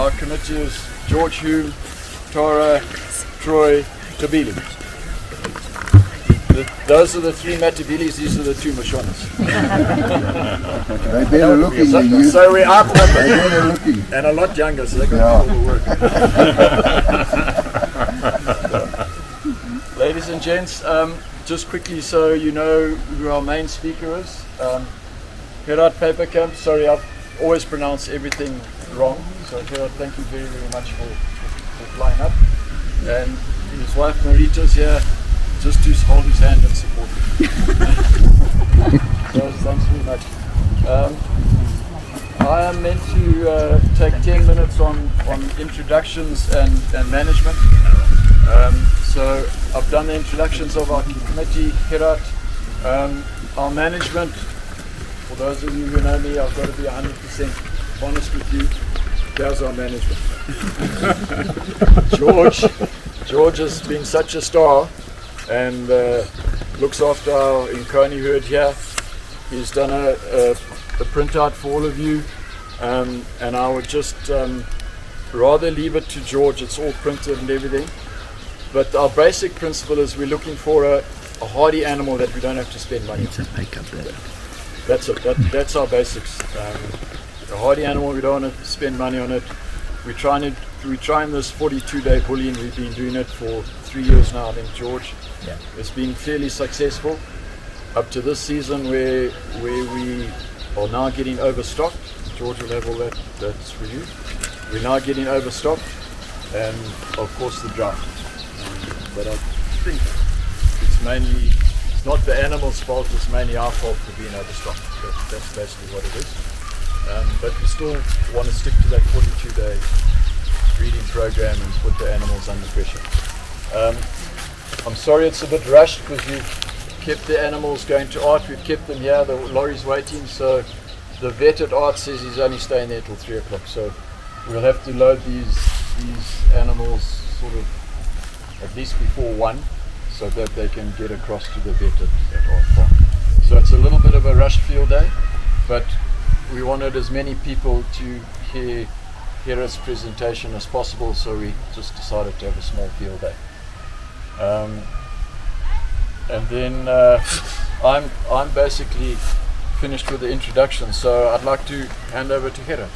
our committee is George Hume, Tara, Troy, Tabili. Those are the three Matabilis, these are the two Mashonas. They better looking than you. So we're outnumbered. They better looking. And a lot younger, so they got all the work. Ladies and gents, just quickly so you know who our main speaker is. Gerrit Pypenkamp, sorry I've always pronounced everything wrong. So Gerrit, thank you very, very much for flying up. And his wife Marita's here just to hold his hand and support him. So thanks very much. I am meant to take 10 minutes on introductions and management. So I've done the introductions of our committee, Gerrit. Our management, for those of you who know me, I've got to be 100% honest with you. There's our management. George has been such a star and looks after our Nkone herd here. He's done a printout for all of you, and I would just rather leave it to George. It's all printed and everything. But our basic principle is we're looking for a hardy animal that we don't have to spend money on. That's it. That's our basics. A hardy animal, we don't want to spend money on it. We're trying this 42-day bullying. We've been doing it for 3 years now, I think, George. Yeah. It's been fairly successful up to this season where we are now getting overstocked. George will have all that's for you. We're now getting overstocked, and of course the drought. But I think it's not the animal's fault, it's mainly our fault for being overstocked. That's basically what it is. But we still want to stick to that 42-day breeding program and put the animals under pressure. I'm sorry it's a bit rushed because we've kept the animals going to Art. We've kept them here, the lorry's waiting, so the vet at Art says he's only staying there till 3 o'clock. So we'll have to load these animals sort of at least before 1 so that they can get across to the vet at Art Farm. So it's a little bit of a rushed field day, but we wanted as many people to hear Gerrit's presentation as possible, so we just decided to have a small field day. And then I'm basically finished with the introduction, so I'd like to hand over to Gerrit.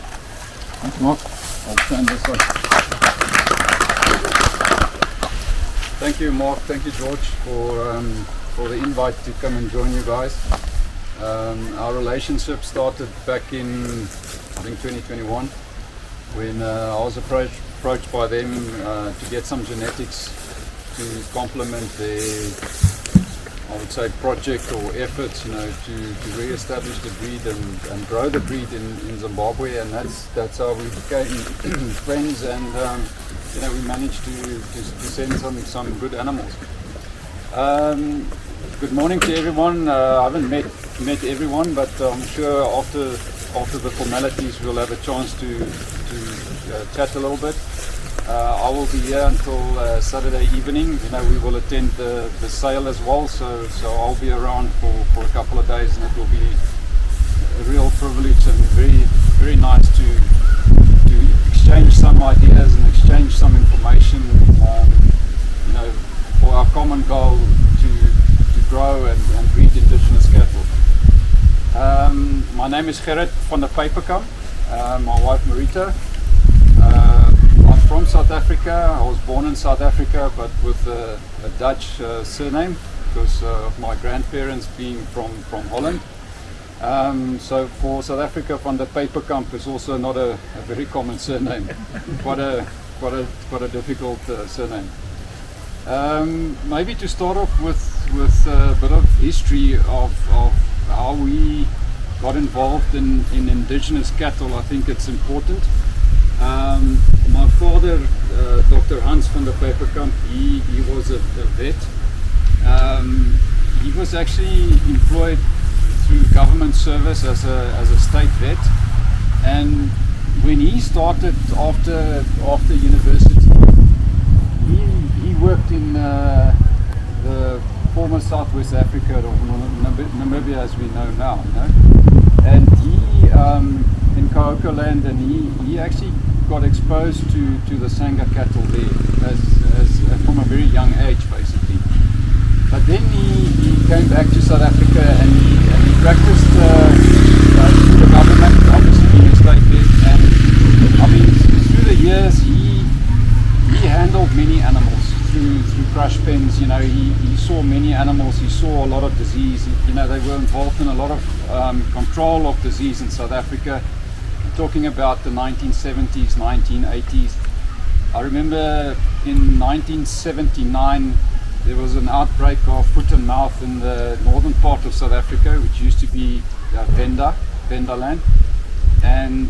Thanks, Mark. I'll stand this way. Thank you, Mark. Thank you, George, for the invite to come and join you guys. Our relationship started back in, I think, 2021, when I was approached by them to get some genetics to complement their, I would say, project or efforts, to re-establish the breed and grow the breed in Zimbabwe, and that's how we became friends, and we managed to send some good animals. Good morning to everyone. I haven't met everyone, but I'm sure after the formalities we'll have a chance to chat a little bit. I will be here until Saturday evening. We will attend the sale as well, so I'll be around for a couple of days, and it will be a real privilege and very, very nice to exchange some ideas and exchange some information, for our common goal to grow and breed indigenous cattle. My name is Gerrit Van Der Pypenkamp. My wife Marita. I'm from South Africa. I was born in South Africa, but with a Dutch surname because of my grandparents being from Holland. So for South Africa, Van Der Pypenkamp is also not a very common surname. quite a difficult surname. Maybe to start off with a bit of history of how we got involved in indigenous cattle. I think it's important. My father, Dr. Hans Van Der Pypenkamp, he was a vet. He was actually employed through government service as a state vet, and when he started after university, he worked in the former Southwest Africa of Namibia as we know now, and he in Choga land, and he actually got exposed to the Sanga cattle there as from a very young age, basically. But then he came back to South Africa and he practiced through the government, obviously being a state vet, and I mean through the years he handled many animals through crush pens. You know, he saw many animals, he saw a lot of disease. You know, they were involved in a lot of control of disease in South Africa. I'm talking about the 1970s, 1980s. I remember in 1979 there was an outbreak of foot and mouth in the northern part of South Africa, which used to be Venda land, and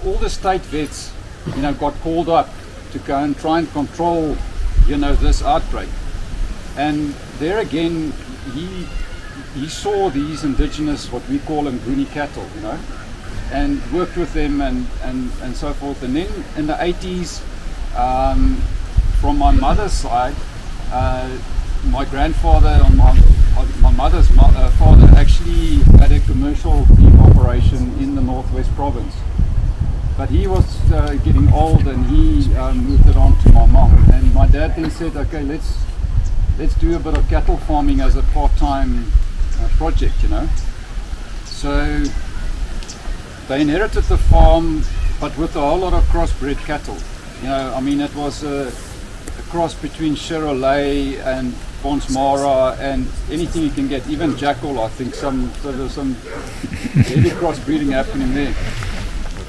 all the state vets, you know, got called up to go and try and control, you know, this outbreak. And there again, he saw these indigenous, what we call Nguni cattle, you know, and worked with them and so forth. And then in the 80s, from my mother's side, my grandfather on my mother's father actually had a commercial beef operation in the Northwest Province. But he was getting old and he moved it on to my mom. And my dad then said, okay, let's do a bit of cattle farming as a part-time project, you know. So they inherited the farm, but with a whole lot of crossbred cattle. You know, I mean, it was a cross between Chevrolet and Bonsmara and anything you can get, even Jackal, I think. So there's some heavy crossbreeding happening there.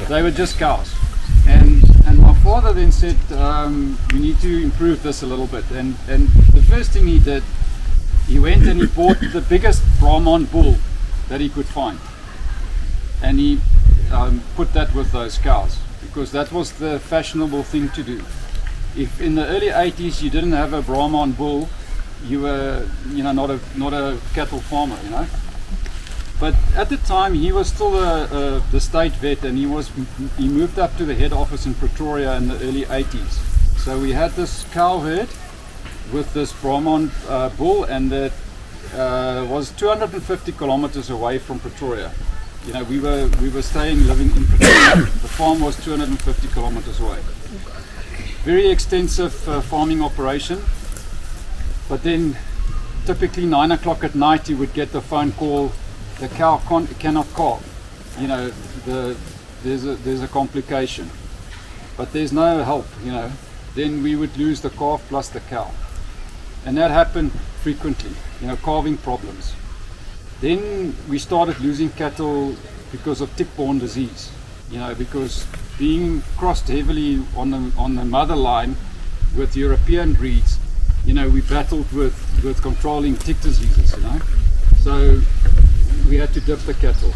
They were just cows. And my father then said, we need to improve this a little bit. And the first thing he did, he went and he bought the biggest Brahman bull that he could find. And he put that with those cows, because that was the fashionable thing to do. If in the early 80s you didn't have a Brahman bull, you were, you know, not a cattle farmer, you know. But at the time he was still the state vet, and he moved up to the head office in Pretoria in the early 80s. So we had this cow herd with this Brahman bull, and that was 250 kilometers away from Pretoria. You know, we were living in Pretoria. The farm was 250 kilometers away. Very extensive farming operation. But then, typically 9 o'clock at night, you would get the phone call: the cow cannot calve. You know, there's a complication. But there's no help. You know, then we would lose the calf plus the cow, and that happened frequently. You know, calving problems. Then we started losing cattle because of tick-borne disease, you know, because being crossed heavily on the mother line with European breeds, you know, we battled with controlling tick diseases, you know. So we had to dip the cattle.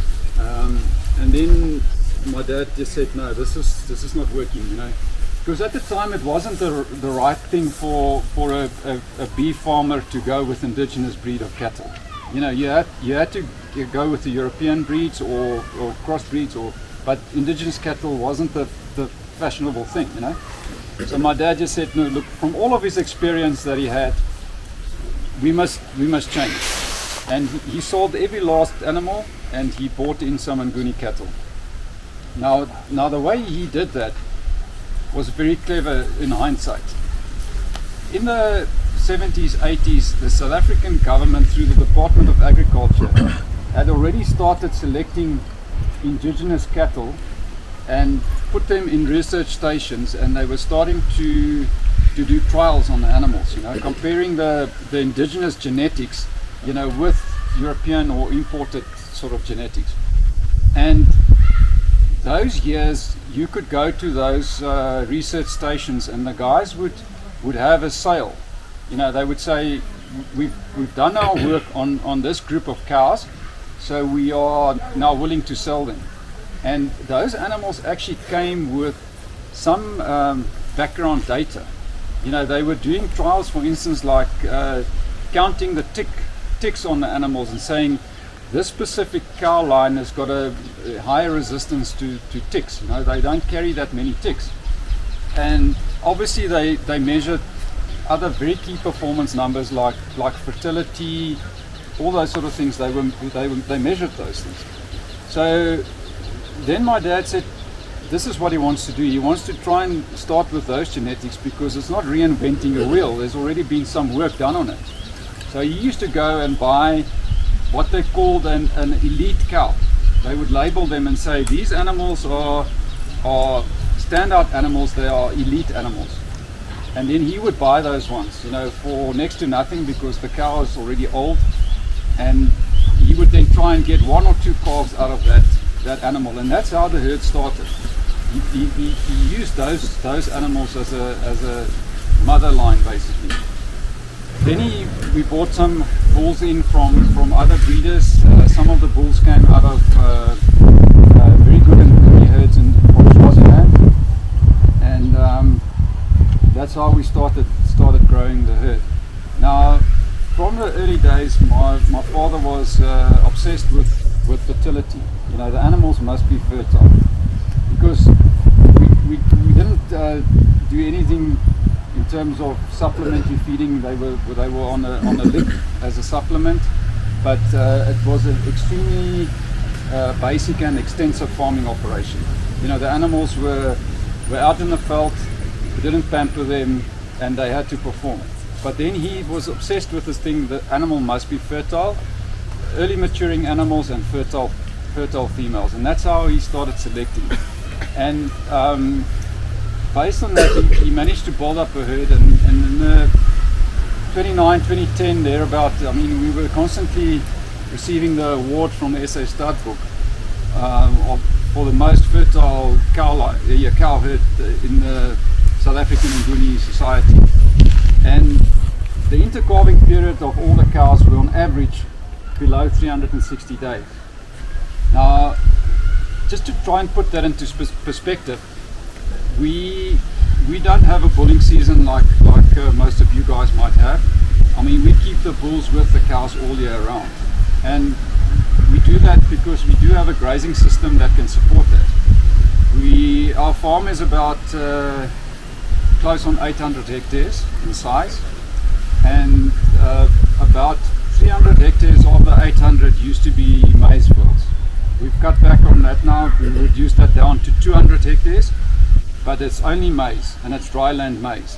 And then my dad just said, no, this is not working, you know. Because at the time it wasn't the right thing for a beef farmer to go with indigenous breed of cattle. You know, you had to go with the European breeds or crossbreeds, but indigenous cattle wasn't the fashionable thing, you know. So my dad just said, no, look, from all of his experience that he had, we must change. And he sold every last animal, and he bought in some Nguni cattle. Now the way he did that was very clever in hindsight. In the 70s, 80s, the South African government, through the Department of Agriculture, had already started selecting indigenous cattle and put them in research stations, and they were starting to do trials on the animals, you know, comparing the indigenous genetics, you know, with European or imported sort of genetics. And those years you could go to those research stations, and the guys would have a sale. You know, they would say, we've done our work on this group of cows, so we are now willing to sell them. And those animals actually came with some background data. You know, they were doing trials, for instance, like counting the ticks on the animals and saying, this specific cow line has got a higher resistance to ticks. You know, they don't carry that many ticks. And obviously they measured other very key performance numbers like fertility, all those sort of things. They measured those things. So then my dad said, this is what he wants to do. He wants to try and start with those genetics because it's not reinventing a wheel. There's already been some work done on it. So he used to go and buy what they called an elite cow. They would label them and say these animals are standout animals, they are elite animals. And then he would buy those ones, you know, for next to nothing because the cow is already old. And he would then try and get 1 or 2 calves out of that animal, and that's how the herd started. He used those animals as a mother line basically. Then we bought some bulls in from other breeders. Some of the bulls came out of very good Nkone herds from Swaziland, and that's how we started growing the herd. Now, from the early days, my father was obsessed with fertility. You know, the animals must be fertile because we didn't do anything in terms of supplementary feeding. They were on a lick as a supplement, but it was an extremely basic and extensive farming operation. You know, the animals were out in the veld. We didn't pamper them, and they had to perform. But then he was obsessed with this thing: the animal must be fertile, early maturing animals and fertile females, and that's how he started selecting. And based on that, he managed to build up a herd, and in 2010 thereabout, I mean, we were constantly receiving the award from the SA Stud book for the most fertile cow herd in the South African Nkone society. And the intercalving period of all the cows were on average below 360 days. Now, just to try and put that into perspective, we don't have a bulling season like most of you guys might have. I mean, we keep the bulls with the cows all year round, and we do that because we do have a grazing system that can support that. Our farm is about close on 800 hectares in size, and about 300 hectares of the 800 used to be maize fields. We've cut back on that now. We've reduced that down to 200 hectares, but it's only maize, and it's dry land maize.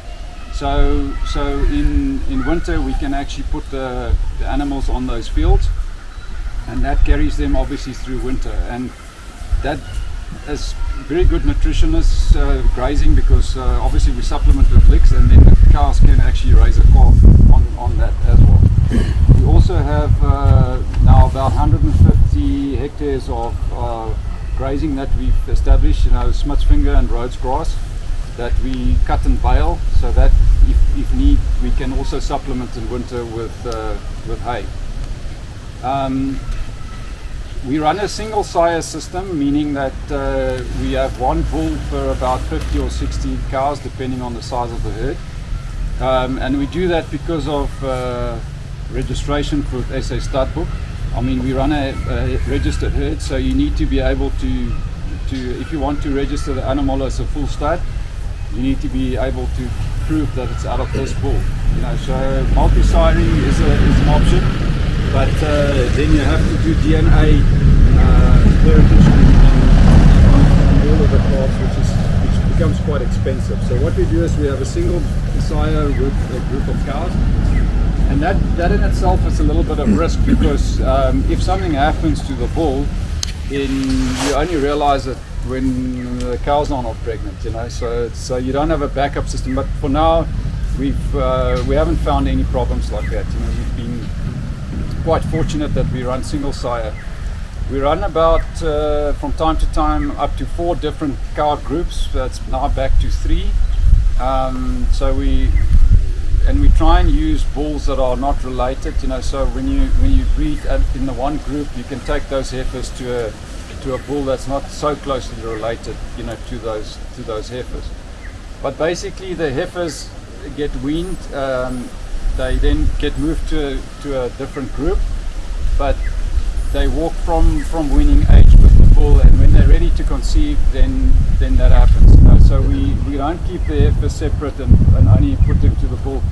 So in winter we can actually put the animals on those fields, and that carries them obviously through winter, and that is very good nutritionist grazing because obviously we supplement with licks, and then the cows can actually raise a calf on that as well. We also have now about 150 hectares of grazing that we've established, you know, Smutsvinger and Rhodes grass that we cut and bale, so that if need we can also supplement in winter with hay. We run a single sire system, meaning that we have one bull per about 50 or 60 cows depending on the size of the herd, and we do that because of registration for SA Stud book. I mean, we run a registered herd, so you need to be able to if you want to register the animal as a full stud, you need to be able to prove that it's out of this bull. You know, so multi-siring is an option, but then you have to do DNA heritage on all of the calves, which becomes quite expensive. So what we do is we have a single sire with a group of cows. And that in itself is a little bit of risk because if something happens to the bull, then you only realize it when the cows are not pregnant, you know. So you don't have a backup system. But for now, we haven't found any problems like that. You know, we've been quite fortunate that we run single sire. We run about from time to time up to 4 different cow groups. That's now back to 3. And we try and use bulls that are not related, you know. So when you breed in the one group, you can take those heifers to a bull that's not so closely related, you know, to those heifers. But basically, the heifers get weaned. They then get moved to a different group, but they walk from weaning age with the bull, and when they're ready to conceive, then that happens. You know? So we don't keep the heifers separate and only put them to the bull.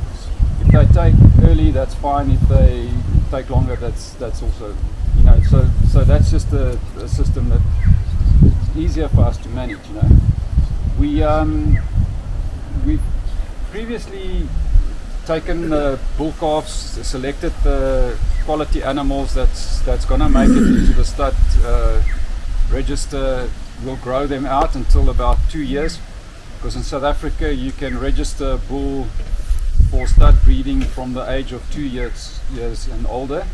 If they take early, that's fine. If they take longer, that's also, you know. So that's just a system that easier for us to manage. We've previously taken the bull calves, selected the quality animals that's gonna make it into the stud register. We'll grow them out until about 2 years, because in South Africa you can register a bull for stud breeding from the age of 2 years and older.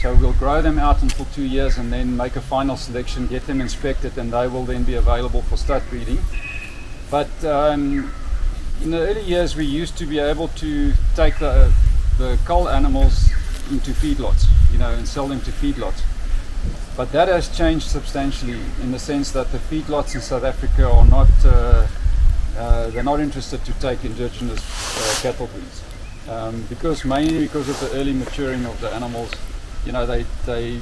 So we'll grow them out until 2 years and then make a final selection, get them inspected, and they will then be available for stud breeding. But in the early years we used to be able to take the cull animals into feedlots, and sell them to feedlots. But that has changed substantially, in the sense that the feedlots in South Africa are not they're not interested to take indigenous cattle breeds, mainly because of the early maturing of the animals. They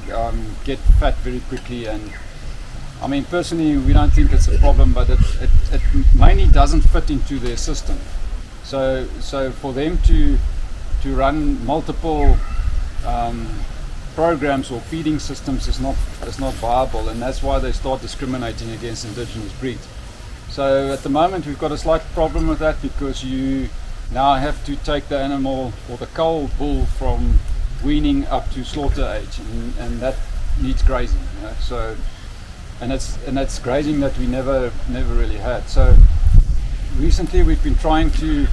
get fat very quickly, and I mean, personally, we don't think it's a problem, but it mainly doesn't fit into their system. So for them to run multiple programs or feeding systems is not viable, and that's why they start discriminating against indigenous breeds. So at the moment we've got a slight problem with that, because you now have to take the animal or the cull bull from weaning up to slaughter age, and that needs grazing. So and that's grazing that we never really had. So recently we've been trying to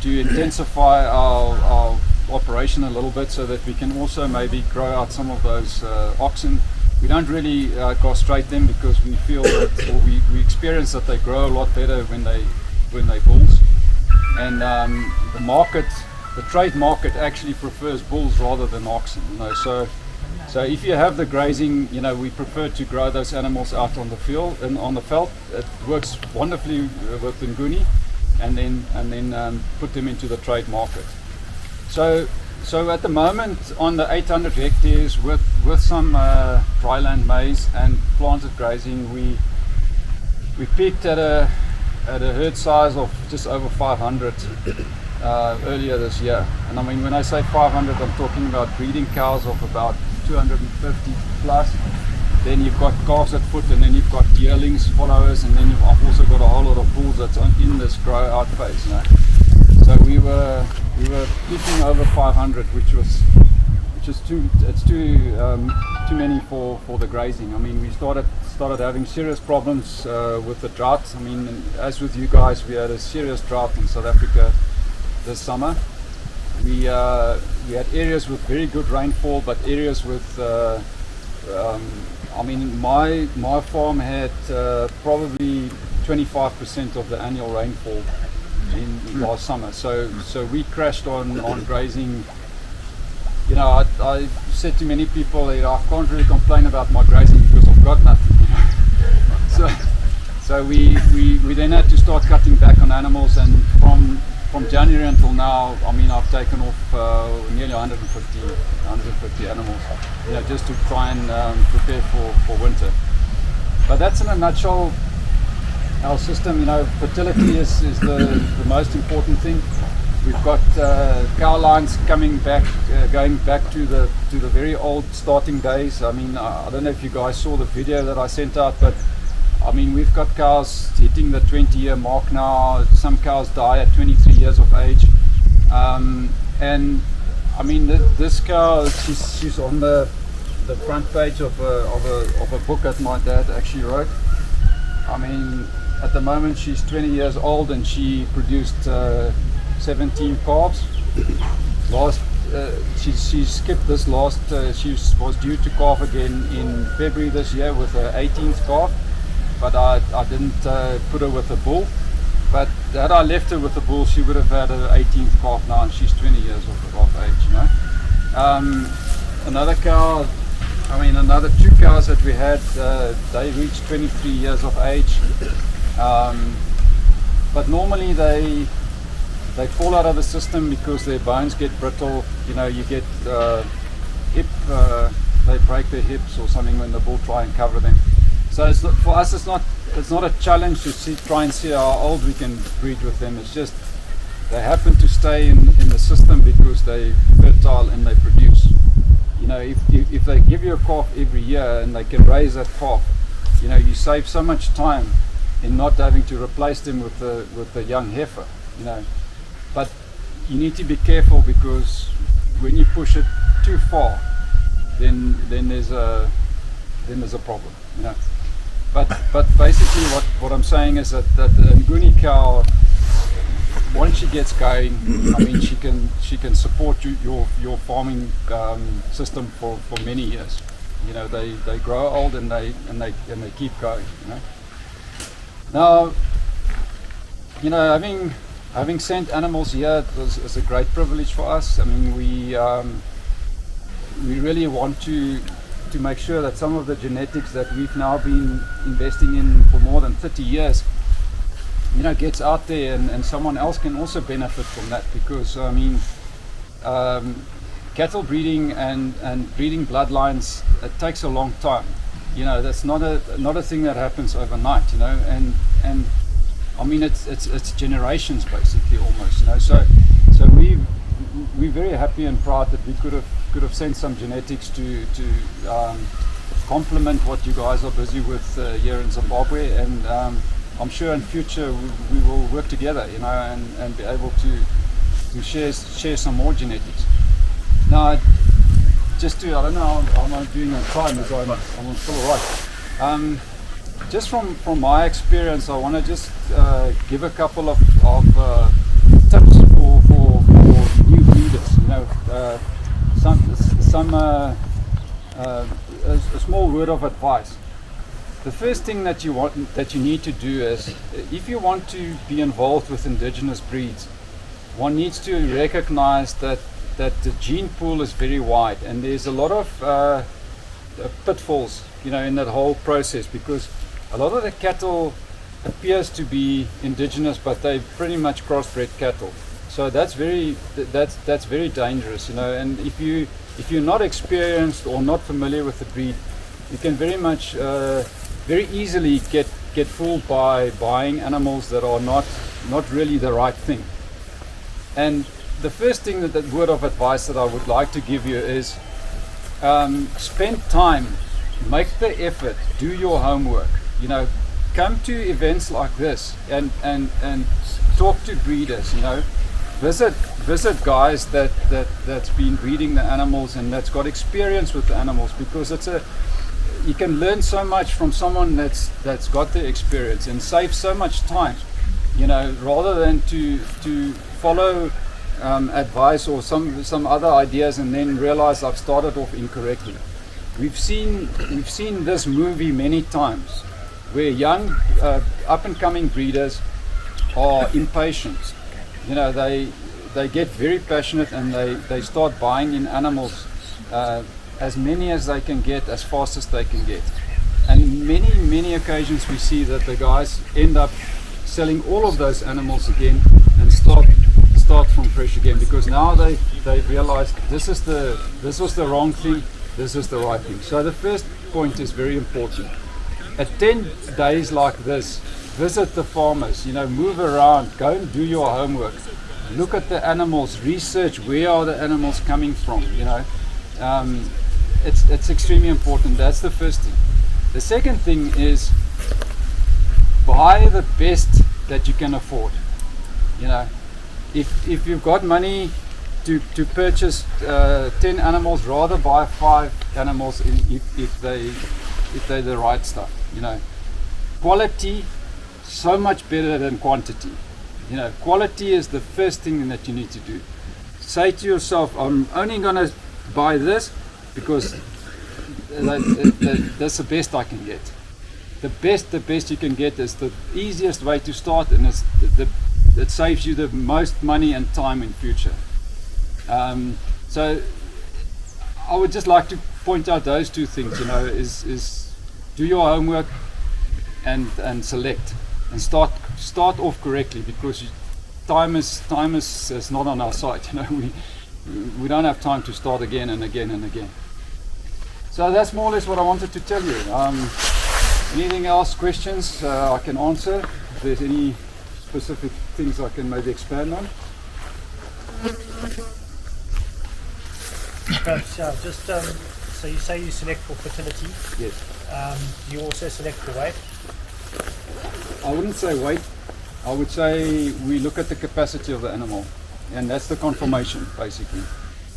intensify our operation a little bit, so that we can also maybe grow out some of those oxen. We don't really castrate them, because we feel that, or we experience that they grow a lot better when they bulls, and the trade market actually prefers bulls rather than oxen. So if you have the grazing, we prefer to grow those animals out on the field and on the veld. It works wonderfully with Nkone, and then put them into the trade market. So at the moment, on the 800 hectares with some dryland maize and planted grazing, we peaked at a herd size of just over 500 earlier this year. And I mean, when I say 500, I'm talking about breeding cows of about 250 plus. Then you've got calves at foot, and then you've got yearlings, followers, and then I've also got a whole lot of bulls that's in this grow out phase. So we were peaking over 500, which is too many for the grazing. I mean, we started having serious problems with the drought. I mean, as with you guys, we had a serious drought in South Africa this summer. We had areas with very good rainfall, but areas with I mean, my farm had probably 25% of the annual rainfall in last summer. So we crashed on grazing. I said to many people, I can't really complain about my grazing because I've got nothing. So we then had to start cutting back on animals, and from January until now, I mean, I've taken off nearly 150 animals, just to try and prepare for winter. But that's in a nutshell our system. Fertility is the most important thing. We've got cow lines coming back, going back to the very old starting days. I mean, I don't know if you guys saw the video that I sent out, but I mean, we've got cows hitting the 20-year mark now. Some cows die at 23 years of age, and I mean, this cow, she's on the front page of a book that my dad actually wrote. I mean, at the moment she's 20 years old, and she produced 17 calves. She skipped this last. She was due to calve again in February this year with her 18th calf, but I didn't put her with a bull. But had I left her with the bull, she would have had her 18th calf now, and she's 20 years of age. Another cow, I mean, another two cows that we had, they reached 23 years of age. But normally they fall out of the system because their bones get brittle. You get hip, they break their hips or something when the bull try and cover them. So for us, it's not a challenge to try and see how old we can breed with them. It's just they happen to stay in the system because they're fertile and they produce. If they give you a calf every year and they can raise that calf You know, you save so much time in not having to replace them with the young heifer. You know, but you need to be careful, because when you push it too far, then there's a problem. You know, but basically what I'm saying is that the Nguni cow, once she gets going, I mean, she can support your farming system for many years. You know, they grow old and they keep going. You know. Now, you know, having sent animals here is a great privilege for us. I mean, we really want to make sure that some of the genetics that we've now been investing in for more than 30 years, you know, gets out there, and someone else can also benefit from that. Because I mean, cattle breeding and breeding bloodlines, it takes a long time. You know, that's not a thing that happens overnight. You know, and I mean, it's generations basically, almost. You know, so we're very happy and proud that we could have sent some genetics to complement what you guys are busy with here in Zimbabwe, and I'm sure in future we will work together, you know, and be able to share some more genetics. Now, just to, I don't know how I'm doing on time, as I'm still alright. Just from my experience, I want to just give a couple of tips for new breeders. You know, a small word of advice. The first thing that you need to do is, if you want to be involved with indigenous breeds, one needs to recognize that the gene pool is very wide, and there's a lot of pitfalls, you know, in that whole process, because a lot of the cattle appears to be indigenous, but they're pretty much crossbred cattle. So that's very dangerous, you know. And if you're not experienced or not familiar with the breed, you can very easily get fooled by buying animals that are not really the right thing. And the first thing, that word of advice that I would like to give you is, spend time, make the effort, do your homework. You know, come to events like this and talk to breeders. You know, visit guys that's been breeding the animals and that's got experience with the animals, because you can learn so much from someone that's got the experience, and save so much time. You know, rather than to follow advice or some other ideas and then realize I've started off incorrectly. We've seen this movie many times, where young up and coming breeders are impatient. You know, they get very passionate, and they start buying in animals, as many as they can get, as fast as they can get. And many occasions we see that the guys end up selling all of those animals again and start from fresh again, because now they realized this was the wrong thing, this is the right thing. So the first point is very important. At 10 days like this, visit the farmers, you know, move around, go and do your homework, look at the animals, research where are the animals coming from. You know, it's extremely important. That's the first thing. The second thing is, buy the best that you can afford. You know, if you've got money to purchase 10 animals, rather buy 5 animals if they're the right stuff. You know, quality so much better than quantity. You know, quality is the first thing that you need to do. Say to yourself, I'm only gonna buy this because that's the best I can get. The best you can get is the easiest way to start, and it saves you the most money and time in future. So I would just like to point out those two things. You know, is do your homework and select, and start off correctly, because time is not on our side. You know, we don't have time to start again and again and again. So that's more or less what I wanted to tell you. Anything else, questions I can answer? If there's any specific things I can maybe expand on. Perhaps, yeah, just So you say you select for fertility. Yes. Do you also select for weight? I wouldn't say weight. I would say we look at the capacity of the animal, and that's the conformation basically.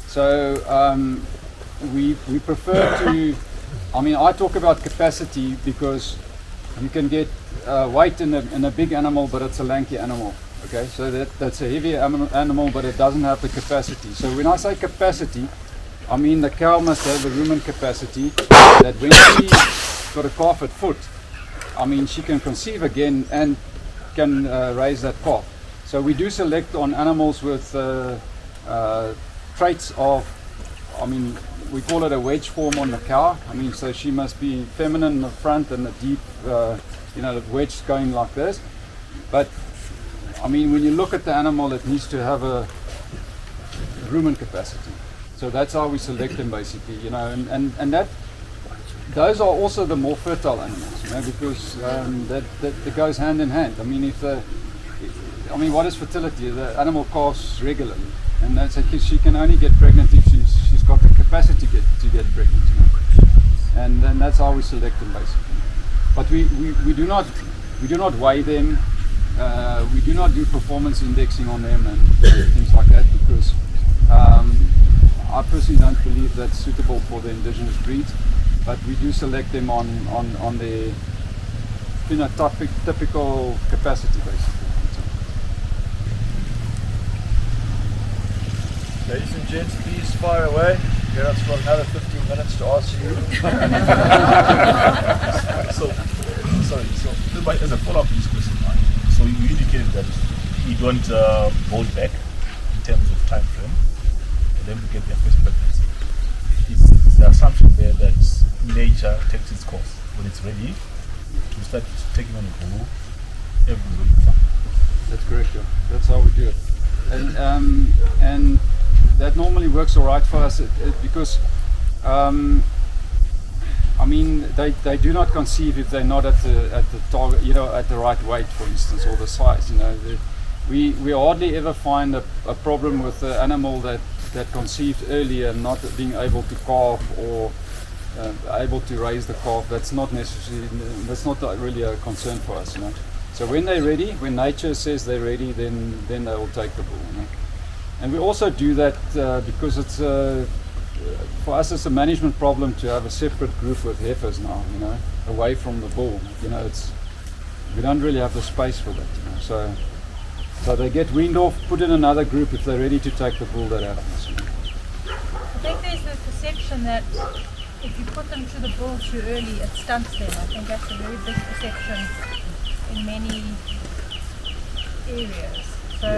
So we prefer to. I mean, I talk about capacity because you can get weight in a big animal, but it's a lanky animal. Okay, so that's a heavy animal, but it doesn't have the capacity. So when I say capacity, I mean the cow must have the rumen capacity that when she's got a calf at foot, I mean she can conceive again and can raise that calf. So we do select on animals with traits of, I mean, we call it a wedge form on the cow. I mean, so she must be feminine in the front and a deep, you know, the wedge going like this. But I mean, when you look at the animal, it needs to have a rumen capacity. So that's how we select them basically, you know, and that those are also the more fertile animals, you know, because that goes hand in hand. I mean, I mean, what is fertility? The animal calves regularly, and that's she can only get pregnant if she's got the capacity to get pregnant, you know. And then that's how we select them basically. But we do not weigh them. We do not do performance indexing on them and things like that because I personally don't believe that's suitable for the indigenous breeds. But we do select them on their typical capacity basically. Ladies and gents, please fire away. Gerrit's got another 15 minutes to ask you. So as a follow-up to this question, right? So you indicated that you don't hold back in terms of time frame for them to get their first pregnancy. Is the assumption there that nature takes its course when it's ready to start taking on a bull, everything will be fine? That's correct, yeah. That's how we do it. And that normally works all right for us because I mean they do not conceive if they're not at the target, you know, at the right weight, for instance, or the size. You know, we hardly ever find a problem with the animal that conceived early and not being able to calve or able to raise the calf. That's not necessarily, that's not really a concern for us, you know. So when they're ready, when nature says they're ready, then they will take the bull, you know. And we also do that because it's for us it's a management problem to have a separate group with heifers now, you know, away from the bull. You know, we don't really have the space for that, you know. So they get weaned off, put in another group if they're ready to take the bull. That happens. You know. I think there's the perception that if you put them to the bull too early, it stunts them. I think that's a very big perception in many areas. So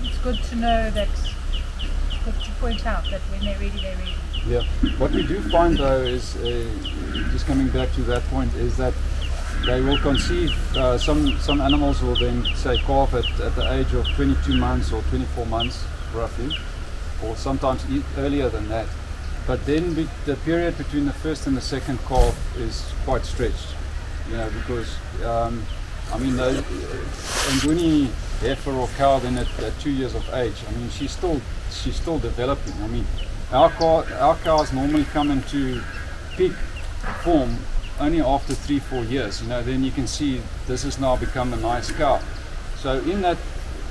it's good to know that, good to point out that when they're ready, they're ready. Yeah. What we do find though is, just coming back to that point, is that they will conceive, some animals will then say calf at the age of 22 months or 24 months roughly, or sometimes earlier than that. But then the period between the first and the second calf is quite stretched, you know, because I mean, the Nguni heifer or cow then at 2 years of age, I mean, she's still developing. I mean, our cows normally come into peak form only after 3-4 years. You know, then you can see this has now become a nice cow. So in that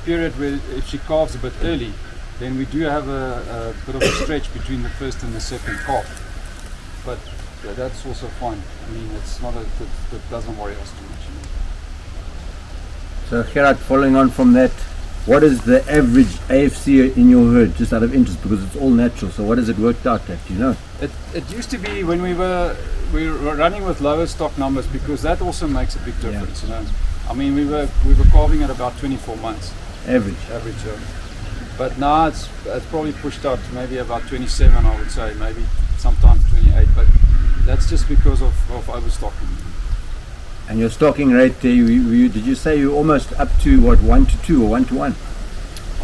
period where if she calves a bit early, then we do have a bit of a stretch between the first and the second calf. But that's also fine. I mean, it's not it doesn't worry us too much. So Gerrit, following on from that, what is the average AFC in your herd, just out of interest, because it's all natural? So what has it worked out at, do you know? It used to be when we were running with lower stock numbers, because that also makes a big difference. Yeah. You know, I mean, we were calving at about 24 months average. But now it's probably pushed up to maybe about 27, I would say, maybe sometimes 28. But that's just because of overstocking. And your stocking rate there, did you say you're almost up to what, 1-2 or 1-1?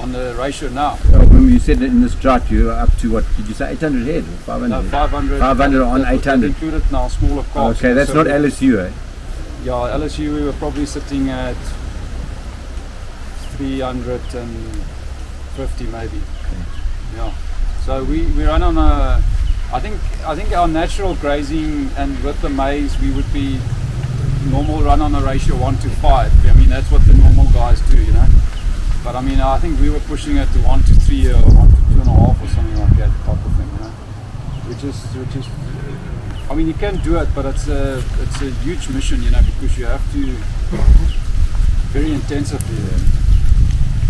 On the ratio now. When you said in this chart you're up to what, did you say 800 head or 500? No, 500. 500 on 800. Included now smaller calves. Okay, that's not LSU, eh? Yeah, LSU we were probably sitting at 350 maybe. Okay. Yeah. So we run on I think our natural grazing and with the maize we would be normal run on a ratio 1:5. I mean that's what the normal guys do, you know. But I mean I think we were pushing it to 1:3 or 1:2.5 or something like that type of thing, you know. Which is I mean you can do it, but it's a huge mission, you know, because you have to very intensively.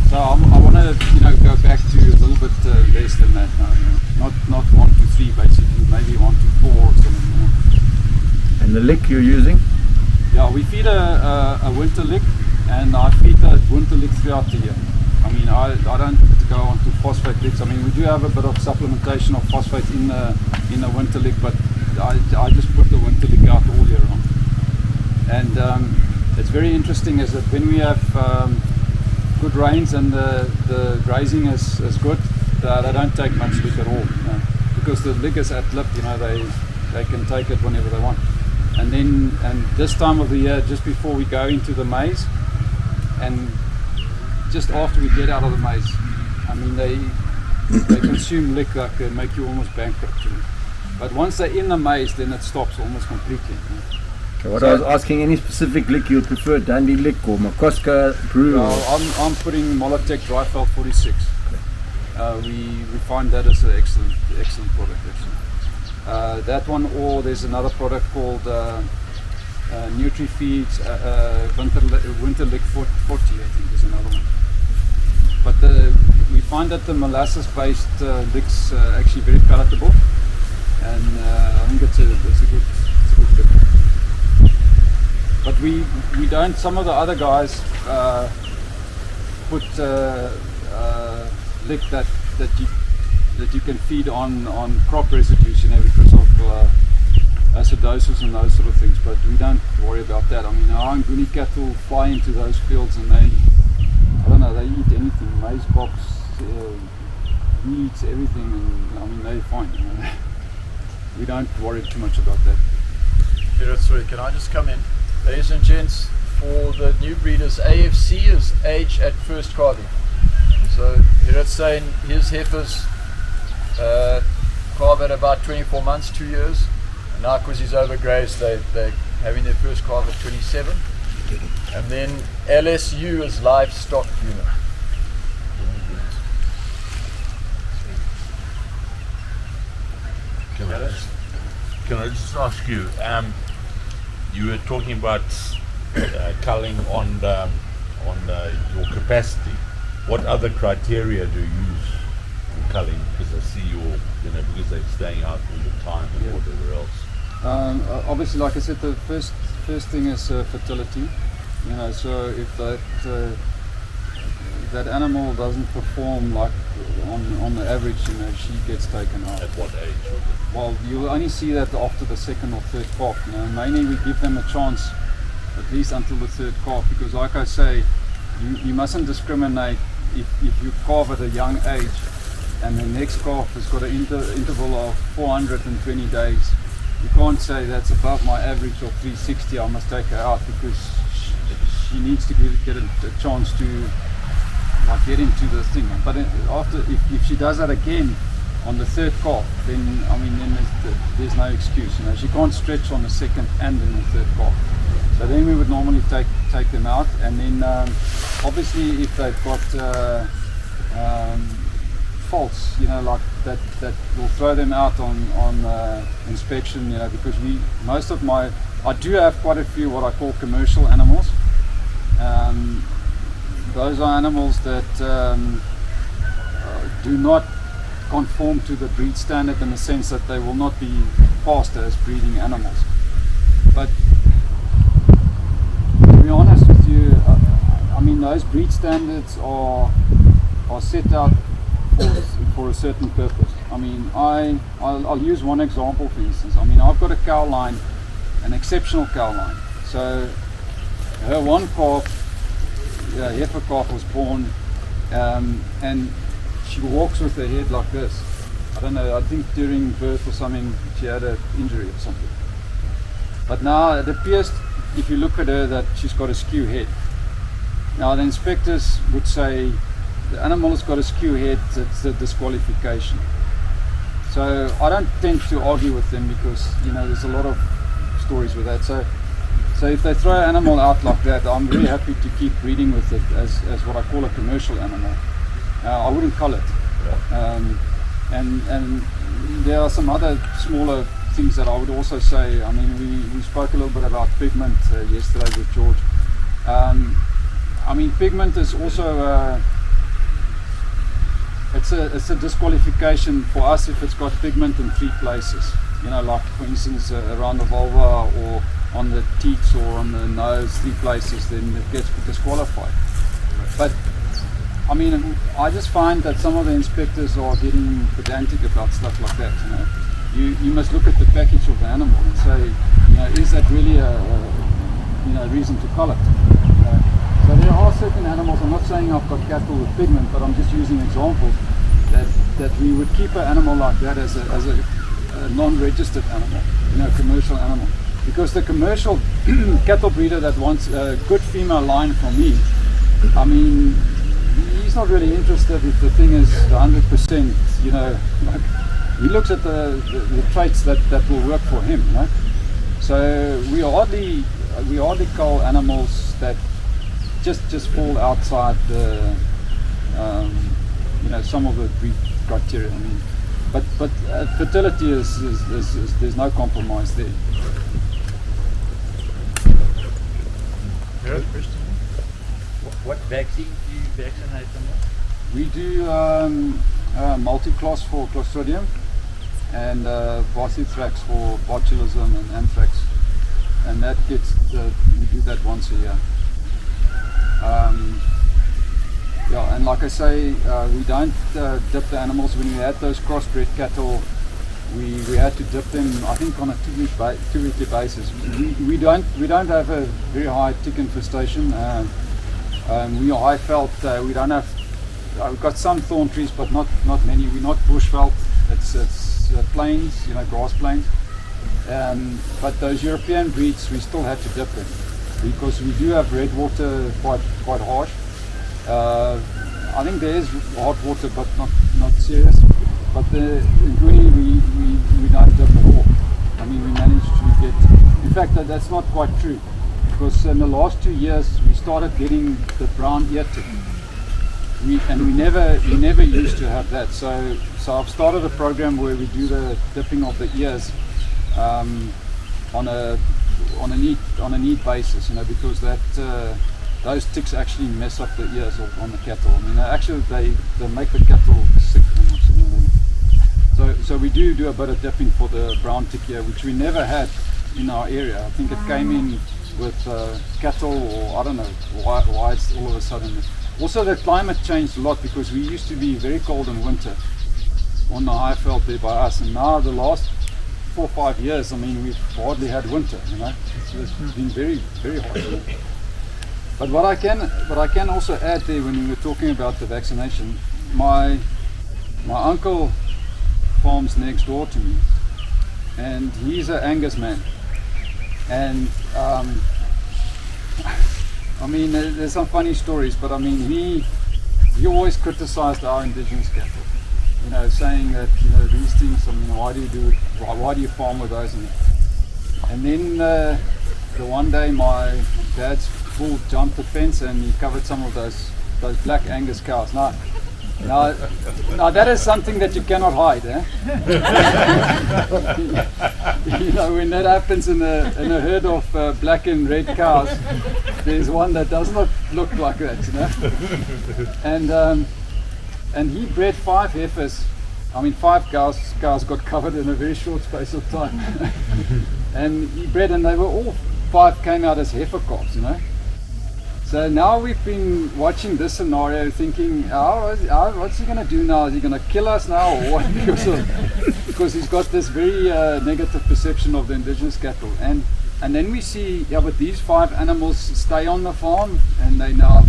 So I want to, you know, go back to a little bit less than that now, you know. Not 1:3 basically, maybe 1:4 or something, you know. And the lick you're using? Yeah, we feed a winter lick, and I feed that winter lick throughout the year. I mean, I don't go on to phosphate licks. I mean, we do have a bit of supplementation of phosphate in the winter lick, but I just put the winter lick out all year round. And it's very interesting is that when we have good rains and the grazing is good, they don't take much lick at all, you know, because the lick is at lip, you know, they can take it whenever they want. And this time of the year, just before we go into the maize, and just after we get out of the maize, I mean they consume lick like they make you almost bankrupt. You know. But once they're in the maize, then it stops almost completely. You know. So what I was asking, any specific lick you would prefer, Dandy lick or Makoska brew? I'm putting Molotech Dryveld 46. We find that as an excellent product actually. That one, or there's another product called NutriFeeds Winter Lick 40, I think is another one. But we find that the molasses-based licks actually very palatable, and I think it's a good lick. But we don't. Some of the other guys put lick that you can feed on crop residues, you know, because of acidosis and those sort of things. But we don't worry about that. I mean, our Nkone cattle fly into those fields and they eat anything, maize cobs, weeds, everything, and I mean they're fine. You know? We don't worry too much about that. Gerrit, sorry, can I just come in? Ladies and gents, for the new breeders, AFC is age at first calving. So Gerrit's saying his heifers calve at about 24 months, 2 years. And now because he's overgrazed, they're having their first calve at 27. And then LSU is livestock unit. Can I just ask you, you were talking about culling on your capacity. What other criteria do you use in culling? Because I see because they're staying out all the time and whatever else. Obviously, like I said, the first thing is fertility. You know, so if that animal doesn't perform like on the average, you know, she gets taken out. At what age? Well, you'll only see that after the second or third calf. You know, mainly we give them a chance at least until the third calf, because like I say, you mustn't discriminate if you calve at a young age and the next calf has got an interval of 420 days. You can't say that's above my average of 360, I must take her out, because she needs to get a chance to like get into the thing. But if she does that again on the third calf, then I mean there's no excuse. You know, she can't stretch on the second and in the third calf. So then we would normally take them out, and then obviously if they've got faults, you know, like that will throw them out on inspection. You know, because I do have quite a few what I call commercial animals. Those are animals that do not conform to the breed standard in the sense that they will not be passed as breeding animals. But to be honest with you, I mean those breed standards are set out for a certain purpose. I mean, I'll use one example for instance. I mean, I've got a cow line, an exceptional cow line. So her one calf, heifer calf, was born, and she walks with her head like this. I don't know, I think during birth or something she had an injury or something. But now it appears, if you look at her, that she's got a skew head. Now the inspectors would say the animal has got a skew head, it's a disqualification. So I don't tend to argue with them because there's a lot of stories with that. So if they throw an animal out like that, I'm very happy to keep breeding with it as what I call a commercial animal. I wouldn't cull it. And there are some other smaller things that I would also say. I mean, we spoke a little bit about pigment yesterday with George. I mean, pigment is also it's a disqualification for us if it's got pigment in 3 places. Like for instance around the vulva or on the teats or on the nose, 3 places, then it gets disqualified. But I mean, I just find that some of the inspectors are getting pedantic about stuff like that. You must look at the package of the animal and say, is that really a reason to cull it? So there are certain animals. I'm not saying I've got cattle with pigment, but I'm just using examples that we would keep an animal like that as a non-registered animal, commercial animal. Because the commercial cattle breeder that wants a good female line from me, I mean, he's not really interested if the thing is 100%, like, he looks at the traits that will work for him, So we hardly cull animals that just fall outside the, some of the breed criteria. I mean, but fertility is there's no compromise there. What vaccine do you vaccinate them with? We do multi-class for Clostridium and Varithrax for botulism and anthrax, and that gets we do that once a year. And like I say, we don't dip the animals. When we had those crossbred cattle, we had to dip them, I think, on a two-weekly basis. We don't have a very high tick infestation. We are high veld. We don't have. We've got some thorn trees, but not many. We're not bush veld. It's plains, grass plains. But those European breeds, we still had to dip them because we do have red water quite harsh. I think there is hot water, but not serious. But the Nkone we don't dip at all. I mean, we managed to get. In fact, that's not quite true, because in the last 2 years we started getting the brown ear tick. We never used to have that. So I've started a program where we do the dipping of the ears on a need basis, because that those ticks actually mess up the ears on the cattle. I mean, actually they make the cattle sick. So we do a bit of dipping for the brown tick ear, which we never had in our area. I think it came in with cattle, or I don't know why it's all of a sudden. Also, the climate changed a lot, because we used to be very cold in winter on the high veld there by us, and now the last 4 or 5 years, I mean, we've hardly had winter. It's been very, very hot. But what I can also add there, when we were talking about the vaccination, my uncle farms next door to me, and he's an Angus man, and I mean, there's some funny stories, but I mean, he always criticized our indigenous cattle, saying that these things, I mean, why do you farm with those? And then the one day my dad's bull jumped the fence and he covered some of those black Angus cows. Now that is something that you cannot hide, eh? When that happens in a herd of black and red cows, there's one that does not look like that, And he bred 5 heifers. I mean, 5 cows got covered in a very short space of time. And he bred, and they were all 5 came out as heifer calves, So now we've been watching this scenario, thinking, what's he going to do now? Is he going to kill us now, or what? Because he's got this very negative perception of the indigenous cattle. And then we see, but these 5 animals stay on the farm, and they now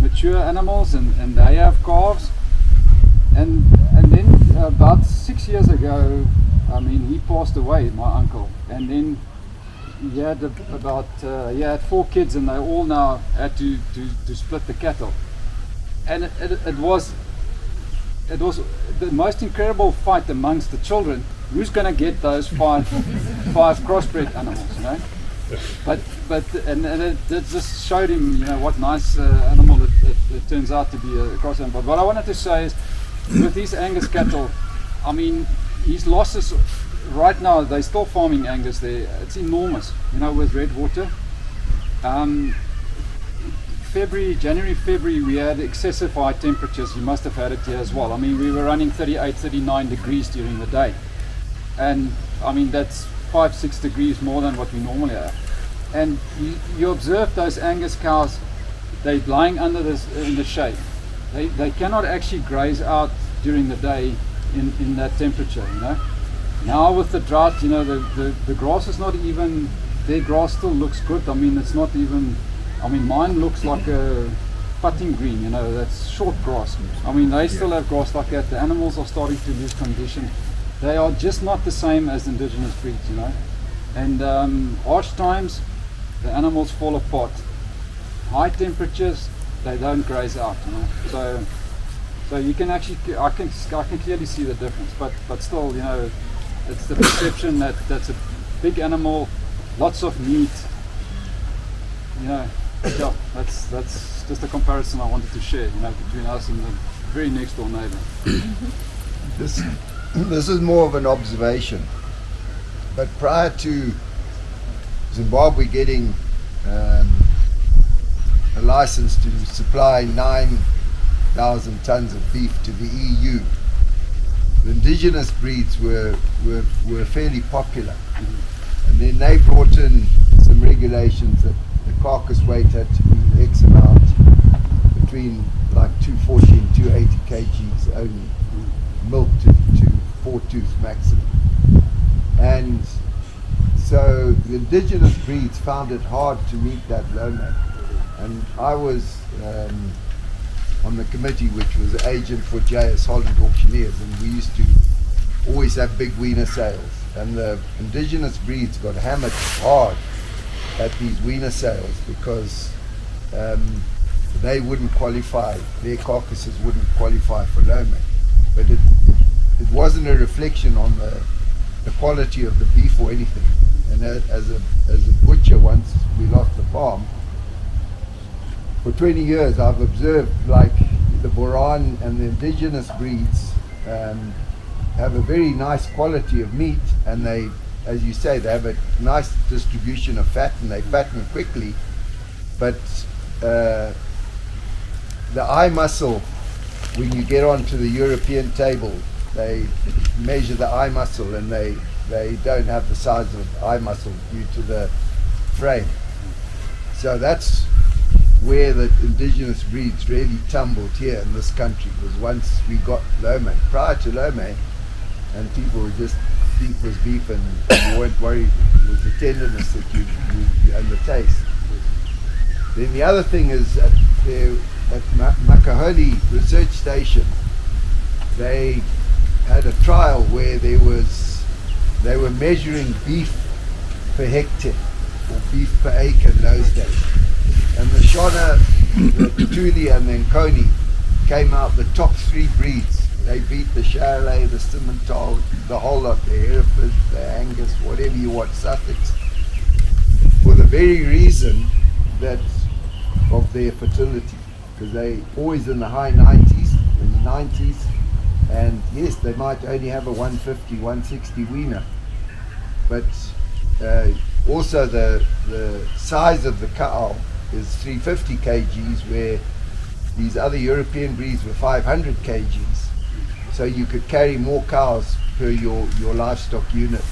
mature animals, and they have calves. And then about 6 years ago, I mean, he passed away, my uncle, and then he had he had 4 kids, and they all now had to split the cattle. And it it was the most incredible fight amongst the children. Who's going to get those five crossbred animals, you know? But it just showed him, you know, what nice animal it turns out to be a cross animal. But what I wanted to say is, with these Angus cattle, I mean, his losses right now, they're still farming Angus there. It's enormous, you know, with Redwater. January, February, we had excessive high temperatures. You must have had it here as well. I mean, we were running 38, 39 degrees during the day. And I mean, that's 5-6 degrees more than what we normally have. And you observe those Angus cows, they're lying under this in the shade. They cannot actually graze out during the day in that temperature, you know. Now with the drought, you know, the grass is not even, their grass still looks good. I mean, it's not even, I mean, mine looks like a putting green, you know, that's short grass. I mean, they still have grass like that. The animals are starting to lose condition. They are just not the same as indigenous breeds, you know. And harsh times, the animals fall apart. High temperatures, they don't graze out, you know. So you can actually, I can clearly see the difference. But still, you know, it's the perception that that's a big animal, lots of meat. You know, yeah, that's just a comparison I wanted to share, you know, between us and the very next door neighbor. This is more of an observation, but prior to Zimbabwe getting a license to supply 9,000 tons of beef to the EU, the indigenous breeds were fairly popular, and then they brought in some regulations that the carcass weight had to be X amount, between like 240 and 280 kgs only, milk to 4 tooth maximum. And so the indigenous breeds found it hard to meet that low man. And I was on the committee which was agent for JS Holland Auctioneers, and we used to always have big weaner sales, and the indigenous breeds got hammered hard at these weaner sales because they wouldn't qualify, their carcasses wouldn't qualify for low man. But it wasn't a reflection on the quality of the beef or anything. And as a butcher, once we lost the farm, for 20 years I've observed like the Boran and the indigenous breeds have a very nice quality of meat, and they, as you say, they have a nice distribution of fat and they fatten quickly, but the eye muscle, when you get onto the European table, they measure the eye muscle and they don't have the size of eye muscle due to the frame. So that's where the indigenous breeds really tumbled here in this country, was once we got Lome. Prior to Lome, and people were just, beef was beef, and you weren't worried. It was the tenderness that you and the taste. Then the other thing is at Makaholi Research Station, they had a trial where they were measuring beef per hectare, or beef per acre in those days. And the Shona, the Petuli and the Nkone came out the top 3 breeds. They beat the Charolais, the Simmental, the whole lot, the Hereford, the Angus, whatever you want, Sussex, for the very reason that of their fertility, because they always in the high 90s, in the 90s, and yes, they might only have a 150, 160 weaner, but also the size of the cow is 350 kgs, where these other European breeds were 500 kgs. So you could carry more cows per your livestock unit,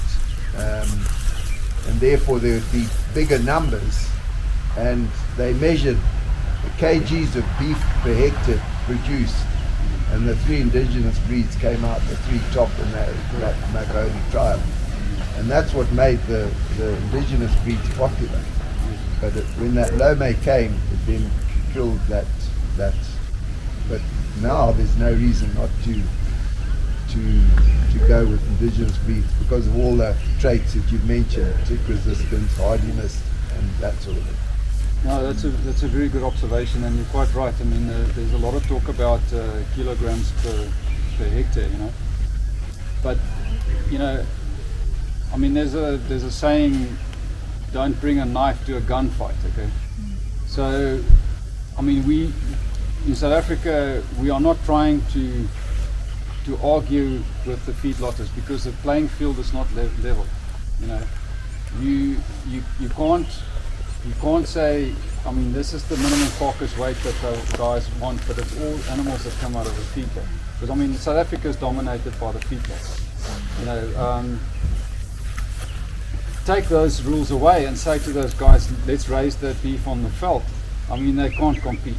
and therefore there would be bigger numbers. And they measured the kgs of beef per hectare produced, and the 3 indigenous breeds came out the 3 top in that Makaholi trial. And that's what made the indigenous breeds popular. But when that Lome came, it then killed that. But now there's no reason not to go with indigenous breeds because of all the traits that you've mentioned, tick resistance, hardiness, and that sort of thing. No, that's a very good observation, and you're quite right. I mean, there's a lot of talk about kilograms per hectare, you know. But, you know, I mean, there's a saying, don't bring a knife to a gunfight, okay? So, I mean, we, in South Africa, we are not trying to argue with the feedlotters because the playing field is not level, you know. You can't say, I mean, this is the minimum carcass weight that the guys want, but it's all animals that come out of the feedlot. Because, I mean, South Africa is dominated by the feedlots. You know, take those rules away and say to those guys, let's raise that beef on the veld. I mean, they can't compete.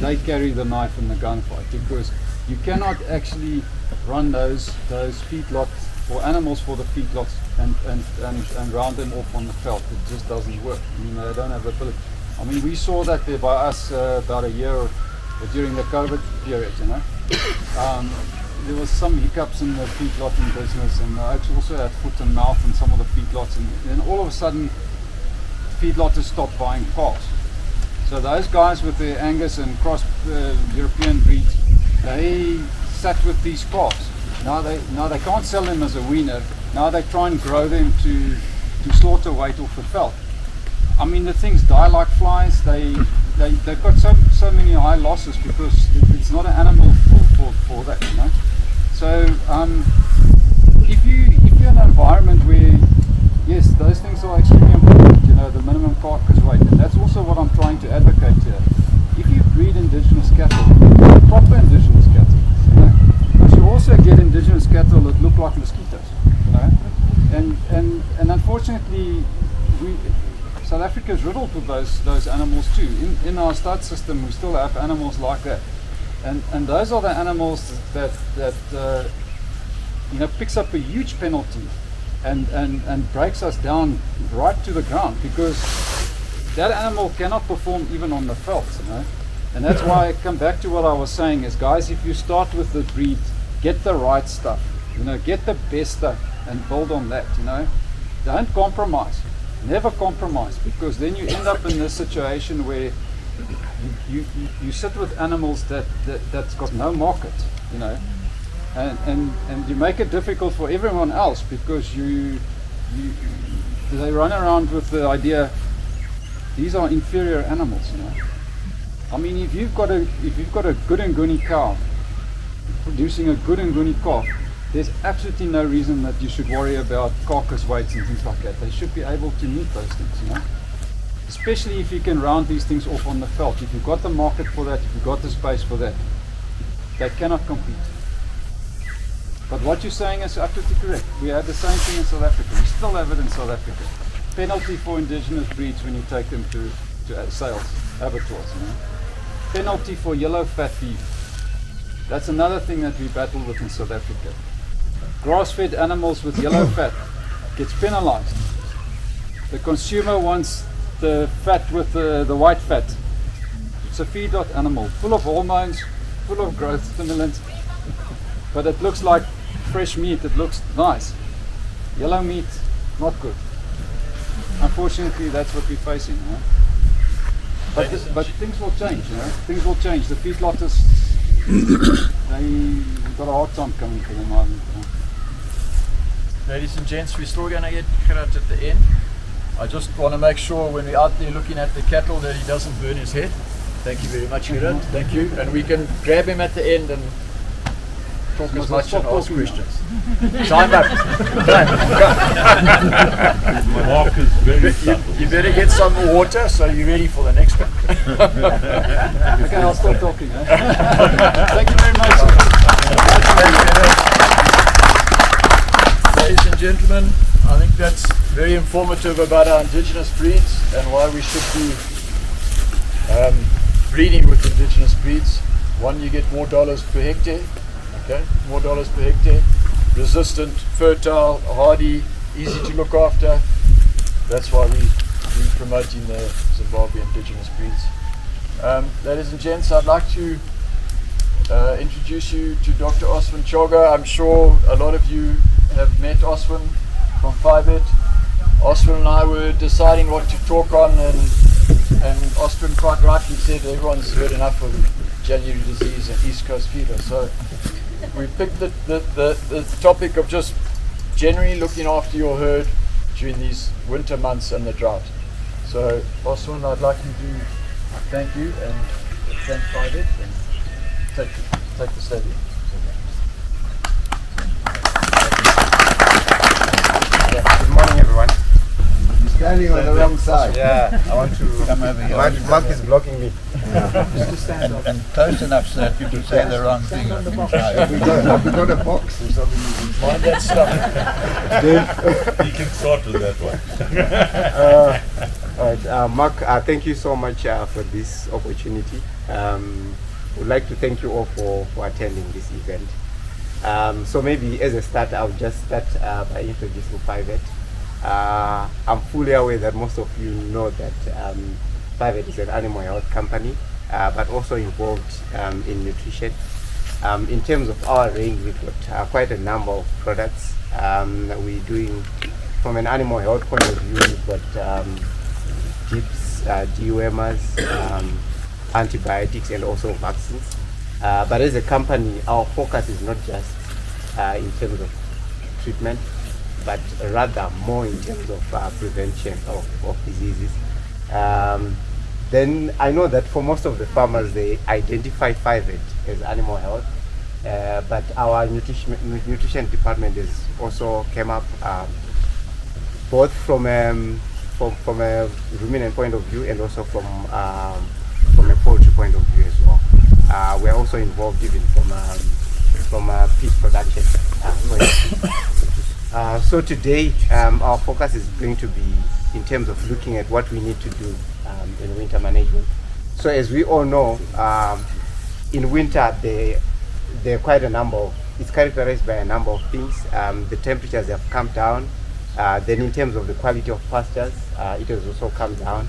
They carry the knife in the gunfight because you cannot actually run those feedlots or animals for the feedlots and round them off on the veld. It just doesn't work. I mean, they don't have the ability. I mean, we saw that there by us about a year or during the COVID period, you know. There was some hiccups in the feedlotting business, and I also had foot and mouth in some of the feedlots, and then all of a sudden feedlotters stopped buying calves. So those guys with their Angus and cross European breeds, they sat with these calves. Now they can't sell them as a weaner. Now they try and grow them to slaughter weight off the veld. I mean, the things die like flies. They've got so many high losses because it's not an animal for that, you know. So if you're in an environment where, yes, those things are extremely important, you know, the minimum carcass weight, and that's also what I'm trying to advocate here. If you breed indigenous cattle, proper indigenous cattle, you know, because you also get indigenous cattle that look like mosquitoes, you know, and unfortunately, South Africa is riddled with those animals too. In our stud system, we still have animals like that, and those are the animals that you know, picks up a huge penalty and breaks us down right to the ground because that animal cannot perform even on the veld, you know. And that's why I come back to what I was saying is, guys, if you start with the breed, get the right stuff, you know, get the best stuff and build on that, you know. Don't compromise. Never compromise, because then you end up in this situation where you sit with animals that's got no market, you know, and you make it difficult for everyone else because they run around with the idea these are inferior animals, you know. I mean, if you've got a good Nguni cow producing a good Nguni calf, there's absolutely no reason that you should worry about carcass weights and things like that. They should be able to meet those things, you know. Especially if you can round these things off on the veld. If you've got the market for that, if you've got the space for that, they cannot compete. But what you're saying is absolutely correct. We had the same thing in South Africa. We still have it in South Africa. Penalty for indigenous breeds when you take them to sales, abattoirs, you know. Penalty for yellow fat beef. That's another thing that we battle with in South Africa. Grass-fed animals with yellow fat gets penalized. The consumer wants the fat with the white fat. It's a feedlot animal, full of hormones, full of growth stimulants, but it looks like fresh meat, it looks nice. Yellow meat, not good. Unfortunately, that's what we're facing, you know? But things will change, you know? Things will change. The feedlotters, they've got a hard time coming to them, I think, you know? Ladies and gents, we're still going to get Gerrit at the end. I just want to make sure when we're out there looking at the cattle that he doesn't burn his head. Thank you very much, Gerrit. Thank you. And we can grab him at the end and talk as much and ask questions. Time up. Mark is very subtle. You better get some more water so you're ready for the next one. Okay, I'll stop talking. Eh? Thank you very much. Ladies and gentlemen, I think that's very informative about our indigenous breeds and why we should be breeding with indigenous breeds. One, you get more dollars per hectare, okay, more dollars per hectare, resistant, fertile, hardy, easy to look after. That's why we're promoting the Zimbabwe indigenous breeds. Ladies and gents, I'd like to introduce you to Dr. Oswin Choga. I'm sure a lot of you have met Oswin from Fivet. Oswin and I were deciding what to talk on, and Oswin quite rightly said everyone's heard enough of January disease and East Coast fever. So we picked the topic of just generally looking after your herd during these winter months and the drought. So, Osman, I'd like you to thank you and thank Fivet and take the stadium. Good morning, everyone. You're standing on the wrong side. Yeah, I want to Come over here. Mark is blocking me. And close enough so that people say the wrong thing. Have we got a box or something? Mind that stuff. You can start with that one. All right, Mark, thank you so much for this opportunity. Would like to thank you all for attending this event. So maybe as a start, I'll just start by introducing Fivet. I'm fully aware that most of you know that Fivet is an animal health company, but also involved in nutrition. In terms of our range, we've got quite a number of products. We're doing, from an animal health point of view, we've got DIPs, dewormers, antibiotics, and also vaccines. But as a company, our focus is not just in terms of treatment, but rather more in terms of prevention of diseases. Then I know that for most of the farmers, they identify Fivet as animal health, but our nutrition department has also came up both from a ruminant point of view and also from a poultry point of view as well. We're also involved even from a pig production point of view. So today, our focus is going to be in terms of looking at what we need to do in winter management. So as we all know, in winter there are quite a number of, it's characterized by a number of things. The temperatures have come down. Then in terms of the quality of pastures, it has also come down.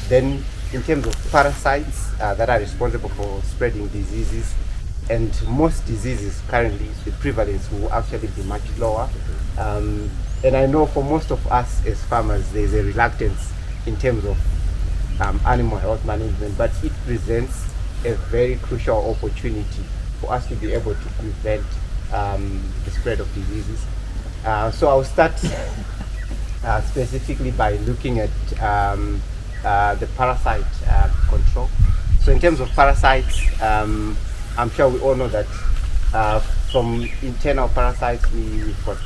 Then in terms of parasites that are responsible for spreading diseases, and most diseases currently, the prevalence will actually be much lower. And I know for most of us as farmers, there's a reluctance in terms of animal health management, but it presents a very crucial opportunity for us to be able to prevent the spread of diseases. So I'll start specifically by looking at the parasite control. So in terms of parasites, I'm sure we all know that from internal parasites we've got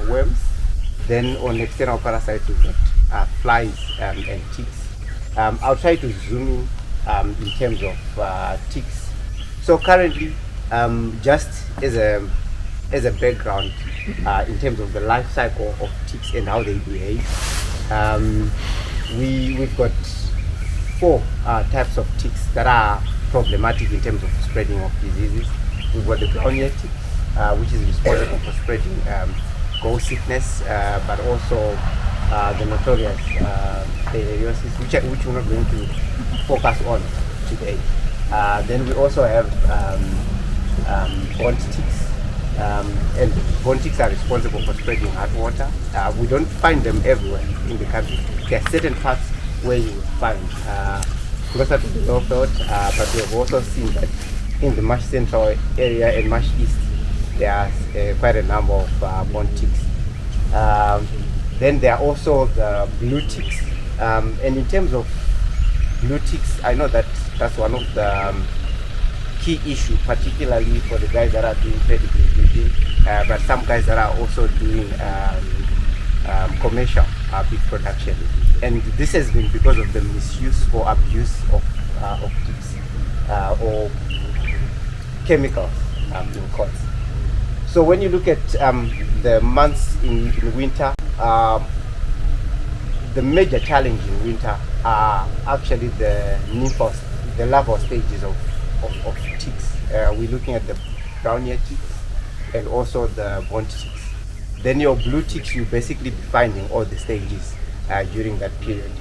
worms. Then on external parasites we've got flies and ticks. I'll try to zoom in terms of ticks. So currently, just as a background, in terms of the life cycle of ticks and how they behave, we've got 4 types of ticks that are problematic in terms of spreading of diseases. We've got the brown ear tick, which is responsible for spreading goat sickness, but also the notorious filariasis, which we're not going to focus on today. Then we also have bond ticks, and bond ticks are responsible for spreading hot water. We don't find them everywhere in the country. There are certain parts where you will find closer to the north, but we have also seen that in the Marsh Central area and Marsh East, there are quite a number of bond ticks. Then there are also the blue ticks, and in terms of blue ticks, I know that that's one of the key issues, particularly for the guys that are doing pedigree breeding, but some guys that are also doing commercial beef production. And this has been because of the misuse or abuse of ticks or chemicals in crops. So when you look at the months in winter, the major challenge in winter are actually the nymphal, the larval stages of ticks. We're looking at the brown ear ticks and also the bond ticks. Then your blue ticks, you basically be finding all the stages during that period.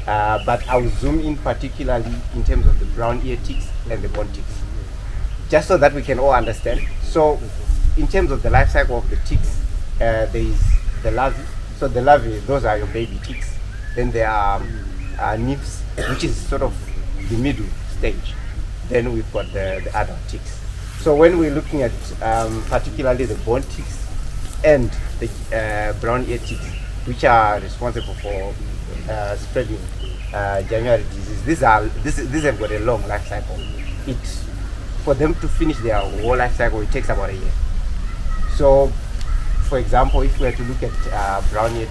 But I'll zoom in particularly in terms of the brown ear ticks and the bond ticks, just so that we can all understand. So in terms of the life cycle of the ticks, there is the larvae. So the larvae, those are your baby ticks. Then there are nymphs, which is sort of the middle stage. Then we've got the adult ticks. So when we're looking at particularly the bone ticks and the brown ear ticks, which are responsible for spreading January disease, these have got a long life cycle. For them to finish their whole life cycle, it takes about a year. So, for example, if we were to look at brown ear,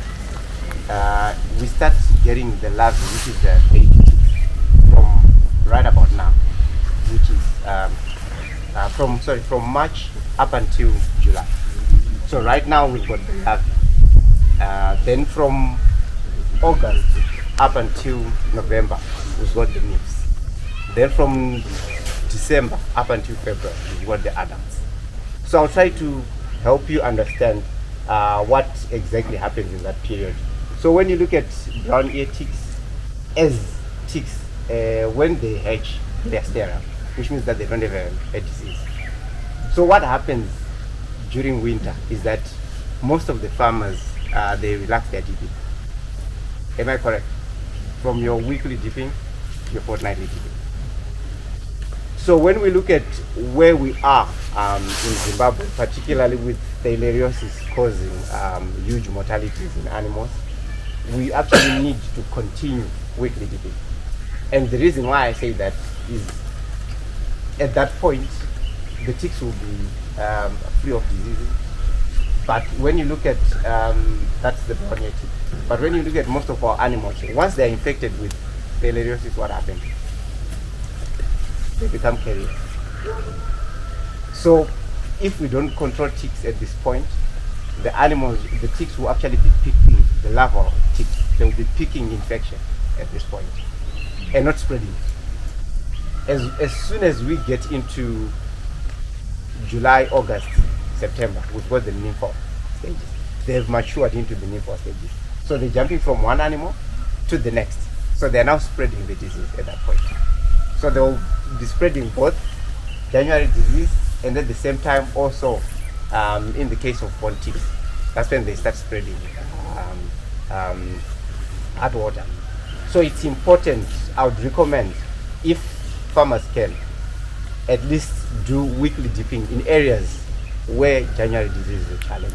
we start getting the larvae, which is the baby ticks, from right about now, which is from March up until July. So right now we've got the larvae. Then from August up until November, we've got the nymphs. Then from December up until February, we've got the adults. So I'll try to help you understand what exactly happens in that period. So when you look at brown ear ticks, as ticks, when they hatch, they're sterile, which means that they don't have a disease. So what happens during winter is that most of the farmers, they relax their dipping. Am I correct? From your weekly dipping to your fortnightly dipping. So when we look at where we are in Zimbabwe, particularly with theileriosis causing huge mortalities in animals, we actually need to continue weekly dipping. And the reason why I say that is at that point, the ticks will be free of diseases. But when you look at, that's the brown ear tick. But when you look at most of our animals, once they're infected with theileriosis, what happens? They become carriers. So if we don't control ticks at this point, the animals, the ticks will actually be picking, the larval ticks, they will be picking infection at this point and not spreading. As soon as we get into July, August, September, we've got the nympho stages. They have matured into the nympho stages. So they're jumping from one animal to the next. So they're now spreading the disease at that point. So they'll be spreading both January disease and at the same time also in the case of bone ticks, that's when they start spreading hot water. So it's important, I would recommend, if farmers can, at least do weekly dipping in areas where January disease is a challenge.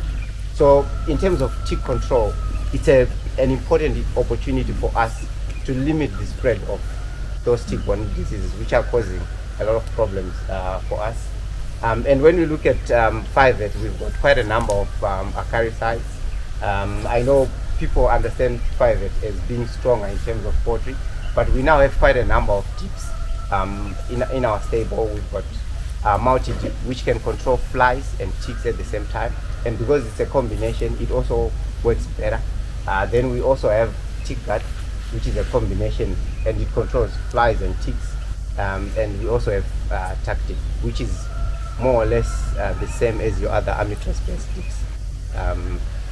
So in terms of tick control, it's an important opportunity for us to limit the spread of those tick-borne diseases, which are causing a lot of problems for us. And when we look at Fivet, we've got quite a number of acaricides. I know people understand Fivet as being stronger in terms of poultry, but we now have quite a number of tips in our stable. We've got multi-tip, which can control flies and ticks at the same time. And because it's a combination, it also works better. Then we also have tick gut, which is a combination, and it controls flies and ticks. And we also have tactic, which is more or less the same as your other amitrose-based ticks.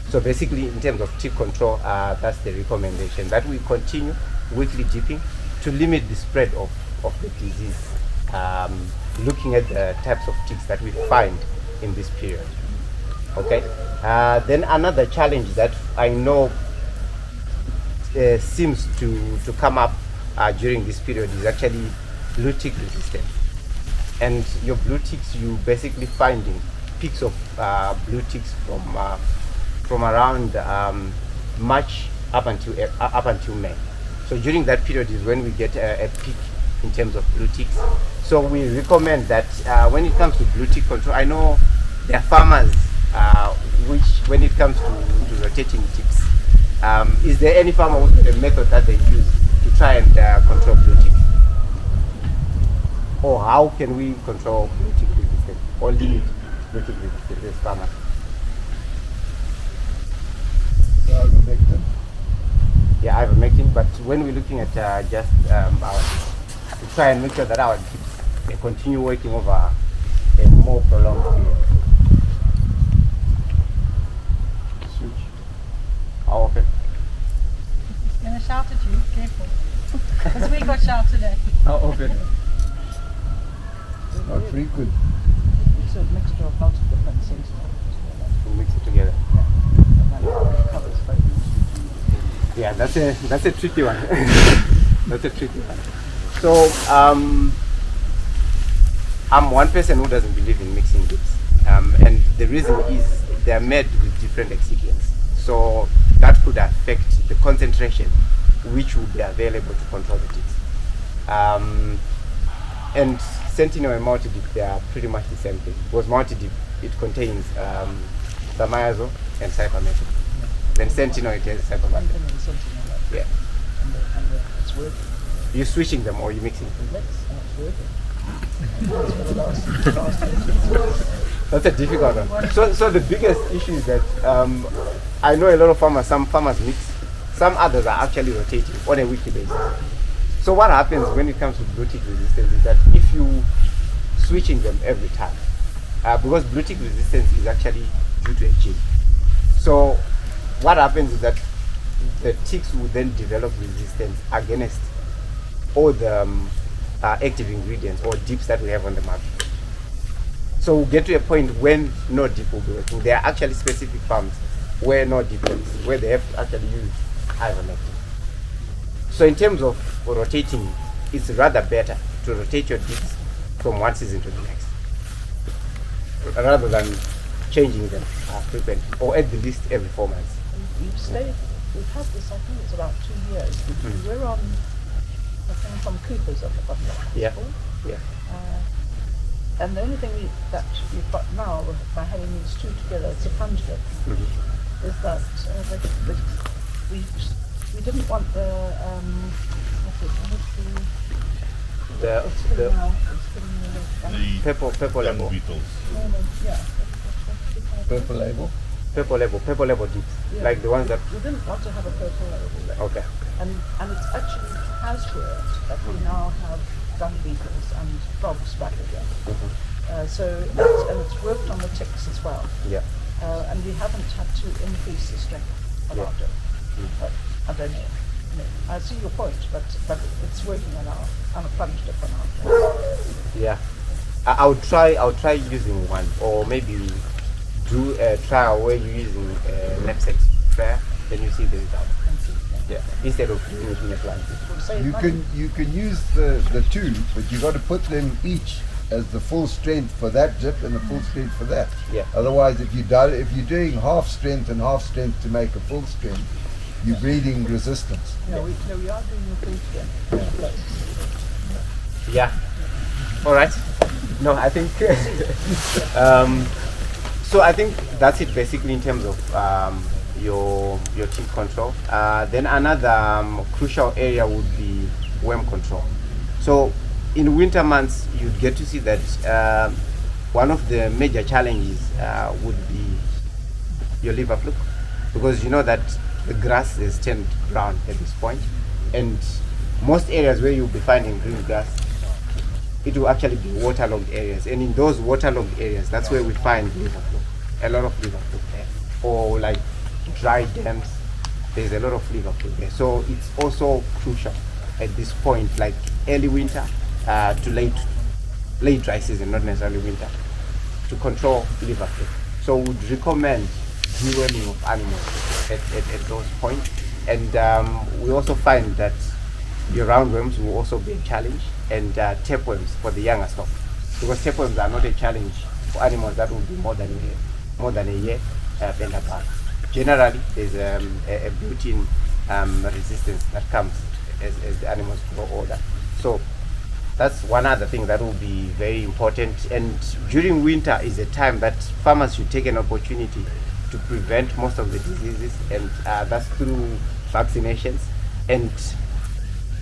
So basically, in terms of tick control, that's the recommendation, that we continue weekly dipping to limit the spread of the disease, looking at the types of ticks that we find in this period. Okay. Then another challenge that I know seems to come up during this period is actually blue tick resistance. And your blue ticks, you basically finding peaks of blue ticks from around March up until May. So during that period is when we get a peak in terms of blue ticks. So we recommend that when it comes to blue tick control, I know there are farmers which, when it comes to rotating ticks, is there any farmer with a method that they use to try and control blue tick? Or how can we control blue tick resistance or limit blue tick resistance as farmers? Yeah, ivermectin, but when we're looking at just to try and make sure that our ticks they continue working over a more prolonged period. Switch. How often? He's going to shout at you, careful. Because we got shouted at. How often? Not frequent. It's a mixture of lots of different things. To mix it together. Covers both. Yeah, that's a tricky one. That's a tricky one. So I'm one person who doesn't believe in mixing dips, and the reason is they're made with different excipients, so that could affect the concentration which will be available to control the ticks. And Sentinel and multi-dip, they are pretty much the same thing. Because multi-dip, it contains thiamazole and cypermethrin. Then Sentinel, it has cypermethrin. Yeah. And it's working. You're switching them or you're mixing? Mix and it's working. That's a difficult one. So the biggest issue is that I know a lot of farmers, some farmers mix, some others are actually rotating on a weekly basis. So what happens when it comes to blue tick resistance is that if you switching them every time, because blue tick resistance is actually due to a gene. So what happens is that the ticks will then develop resistance against all the active ingredients or dips that we have on the market. So we'll get to a point when no dip will be working. There are actually specific farms where no dip works, where they have to actually use ivermectin. So in terms of rotating, it's rather better to rotate your dips from one season to the next, rather than changing them frequently, or at the least every 4 months. We've had this, I think it's about 2 years. We're on, I think, from Cooper's at the bottom of the Yeah. school. Yeah. And the only thing that we've got now by having these two together, it's a plunge dip, is that we didn't want the purple label. beetles. Purple label. Purple label dips, like the ones that. We didn't want to have a purple label. Okay. And it actually has worked that we now have dung beetles and frogs back again. And it's worked on the ticks as well. Yeah. And we haven't had to increase the strength of our dip. But I don't know. I see your point, but it's working on a plunge dip on our place. Yeah. I'll try using one, or maybe do a trial where you're using knapsack sprayer, then you see the result. Yeah. Instead of doing it in a plant. You can use the two, but you got to put them each as the full strength for that dip and the full strength for that. Yeah. Otherwise, if you're doing half strength and half strength to make a full strength, you're breeding resistance. No, we are doing the full strength. Yeah. All right. No, I think. So I think that's it basically in terms of your tick control. Then another crucial area would be worm control. So in winter months, you get to see that one of the major challenges would be your liver fluke, because you know that the grass is turned brown at this point, and most areas where you'll be finding green grass, it will actually be waterlogged areas, and in those waterlogged areas, that's where we find liver fluke, a lot of liver fluke there, or like dry dams, there's a lot of liver fluke there. So it's also crucial at this point, like early winter to late dry season, not necessarily winter, to control liver fluke. So we would recommend deworming of animals at those points, and we also find that your roundworms will also be a challenge, and tapeworms for the younger stock, because tapeworms are not a challenge for animals that will be more than a year bent apart. Generally, there's a built-in resistance that comes as the animals grow older. So that's one other thing that will be very important. And during winter is a time that farmers should take an opportunity to prevent most of the diseases, and that's through vaccinations. And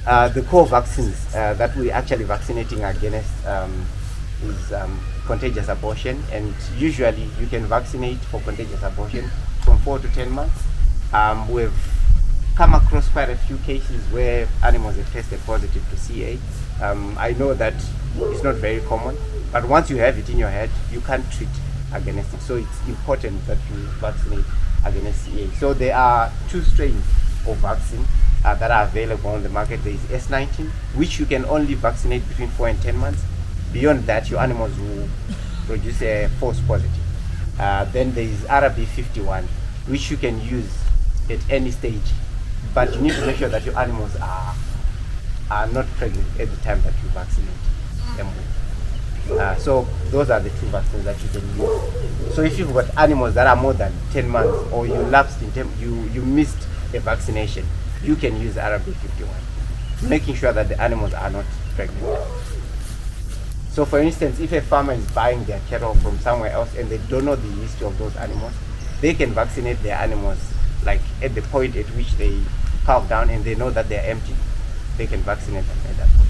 the core vaccines that we're actually vaccinating against is contagious abortion, and usually you can vaccinate for contagious abortion from 4 to 10 months. We've come across quite a few cases where animals have tested positive to CA. I know that it's not very common, but once you have it in your head, you can't treat against it. So it's important that you vaccinate against CA. So there are 2 strains of vaccine that are available on the market. There is S19, which you can only vaccinate between 4 and 10 months. Beyond that, your animals will produce a false positive. Then there is RB51, which you can use at any stage, but you need to make sure that your animals are not pregnant at the time that you vaccinate them with. So those are the two vaccines that you can use. So if you've got animals that are more than 10 months, or you lapsed in you missed a vaccination, you can use RB51, making sure that the animals are not pregnant. So for instance, if a farmer is buying their cattle from somewhere else and they don't know the history of those animals, they can vaccinate their animals like at the point at which they calve down and they know that they're empty. They can vaccinate them at that point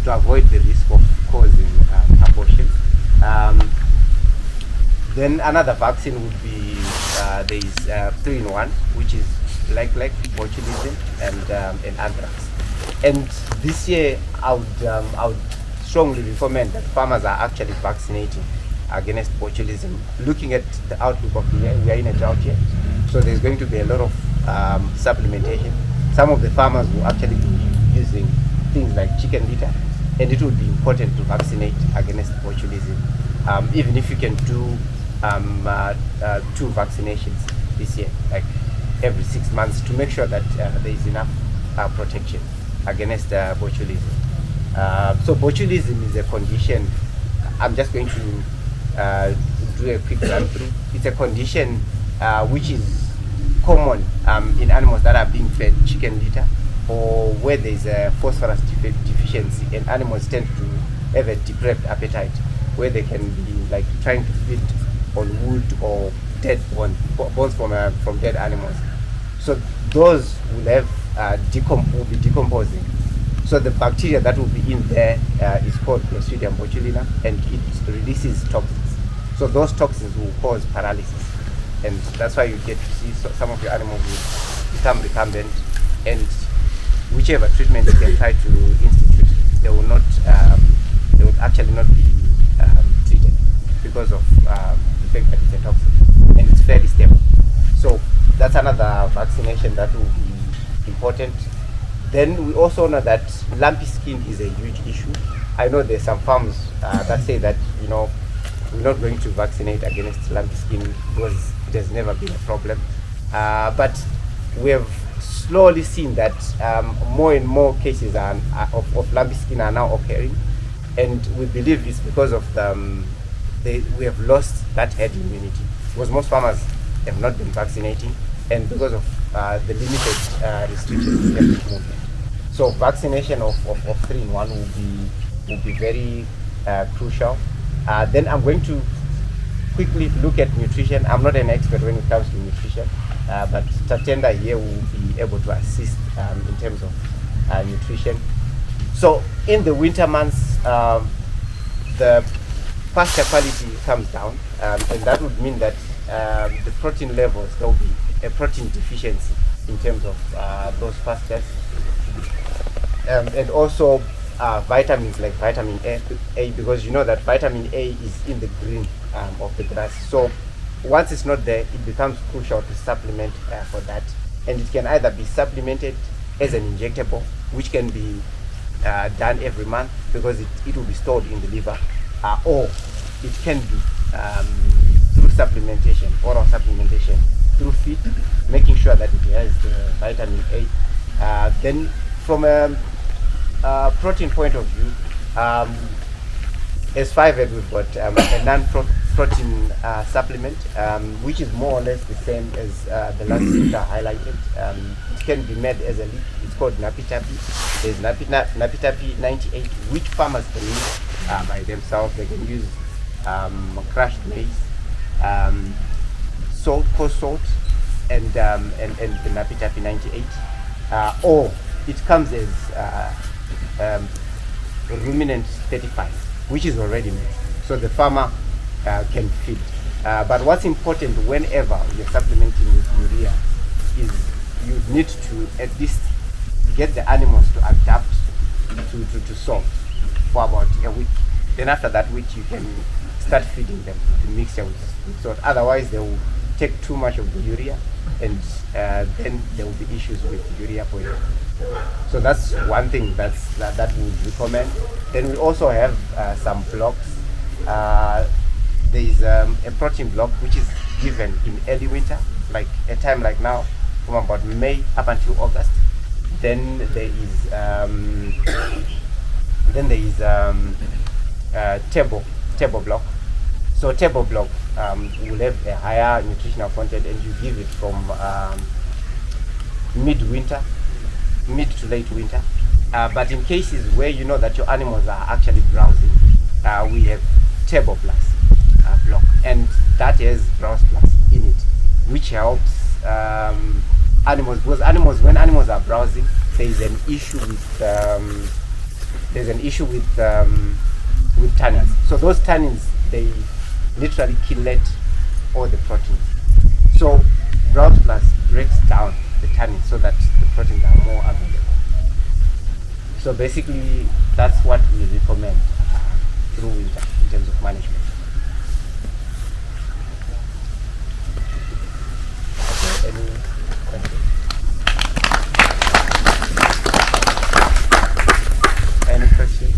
to avoid the risk of causing abortion. Then another vaccine would be there is 3-in-1, which is like botulism and anthrax. And this year, I would strongly recommend that farmers are actually vaccinating against botulism. Looking at the outlook of the year, we are in a drought year, so there's going to be a lot of supplementation. Some of the farmers will actually be using things like chicken litter, and it would be important to vaccinate against botulism, even if you can do 2 vaccinations this year, like every 6 months, to make sure that there is enough protection against botulism. So botulism is a condition. I'm just going to do a quick run through. It's a condition which is common in animals that are being fed chicken litter, or where there is a phosphorus deficiency, and animals tend to have a deprived appetite, where they can be like trying to feed on wood or dead bones from dead animals. So those will have will be decomposing. So the bacteria that will be in there is called Clostridium botulinum, and it releases toxins. So those toxins will cause paralysis, and that's why you get to see some of your animals will become recumbent, and whichever treatment you can try to institute, they will actually not be treated because of the fact that it's a toxin and it's fairly stable. So that's another vaccination that will be important. Then we also know that lumpy skin is a huge issue. I know there's some farms that say that, we're not going to vaccinate against lumpy skin because it has never been a problem. But we have slowly seen that more and more cases of lumpy skin are now occurring, and we believe it's because of we have lost that herd immunity, because most farmers have not been vaccinating, and because of the limited restrictions in movement. So vaccination of 3-in-1 will be very crucial. Then I'm going to quickly look at nutrition. I'm not an expert when it comes to nutrition, but Tatenda here will be able to assist in terms of nutrition. So in the winter months, the pasture quality comes down, and that would mean that the protein levels, there will be a protein deficiency in terms of those pastures. And also vitamins like vitamin A, because you know that vitamin A is in the green of the grass. So once it's not there, it becomes crucial to supplement for that. And it can either be supplemented as an injectable, which can be done every month because it will be stored in the liver, or it can be through supplementation, oral supplementation, through feed, making sure that it has the vitamin A. Then from a protein point of view, as Fivet, we've got a non-protein supplement, which is more or less the same as the last speaker highlighted. It can be made as a liquid. It's called Napitapi. There's Napitapi 98, which farmers can use by themselves. They can use crushed maize, coarse salt, and the Napitapi 98, or it comes as ruminant 35, which is already made, so the farmer can feed. But what's important whenever you're supplementing with urea is you need to at least get the animals to adapt to salt for about a week. Then after that week, you can start feeding them the mixture with salt. Otherwise, they will take too much of the urea, and then there will be issues with urea poison. So that's one thing that we would recommend. Then we also have some blocks. There is a protein block which is given in early winter, like a time like now, from about May up until August. Then there is table block. So table block will have a higher nutritional content, and you give it from mid to late winter. But in cases where you know that your animals are actually browsing, we have table plus block, and that has browse plus in it, which helps animals, because when animals are browsing, there is an issue with tannins. So those tannins, they literally chelate all the proteins. So browse plus breaks down the tannins so that the proteins are more available. So basically, that's what we recommend through winter in terms of management. Any questions? Any questions?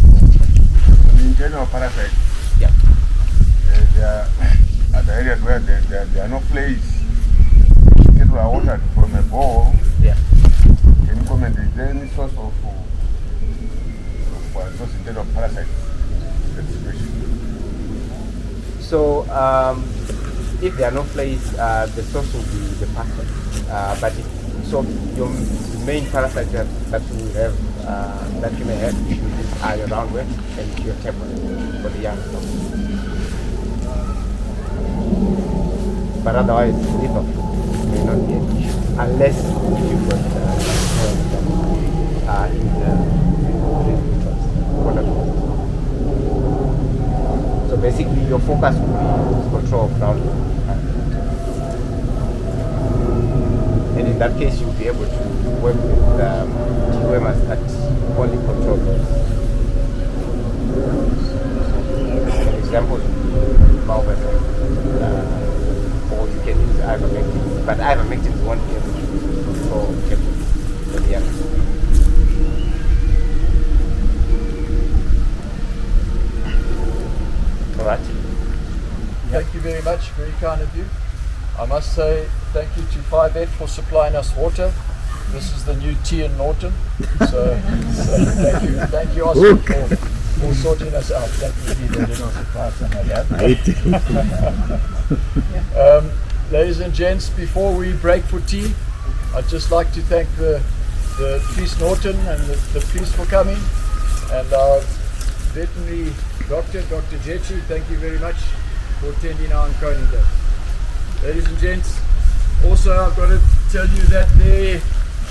In general, parasites. Yeah. There are the areas where there are no place. People are watered from a bore. Yeah. Can you comment? Is there any source of those in terms of parasites? So if there are no flies, the source will be the pasture. But so your main parasite that you have that you may have are your roundworm and your tapeworm for the young stock. But otherwise, liver may not be an issue unless you've got in the so basically your focus will be control of groundworm. And in that case you'll be able to work with dewormers that only control those. An example would be malversant, or you can use ivermectin, but ivermectin won't be able to control the animal. Right. Thank you very much, very kind of you. I must say thank you to Fivet for supplying us water. This is the new tea in Norton. So thank you Oscar for sorting us out. Thank you. Ladies and gents, before we break for tea, I'd just like to thank the Police Norton and the police for coming, and our veterinary Dr. Jechi, thank you very much for attending our Nkone Day. Ladies and gents, also I've got to tell you that there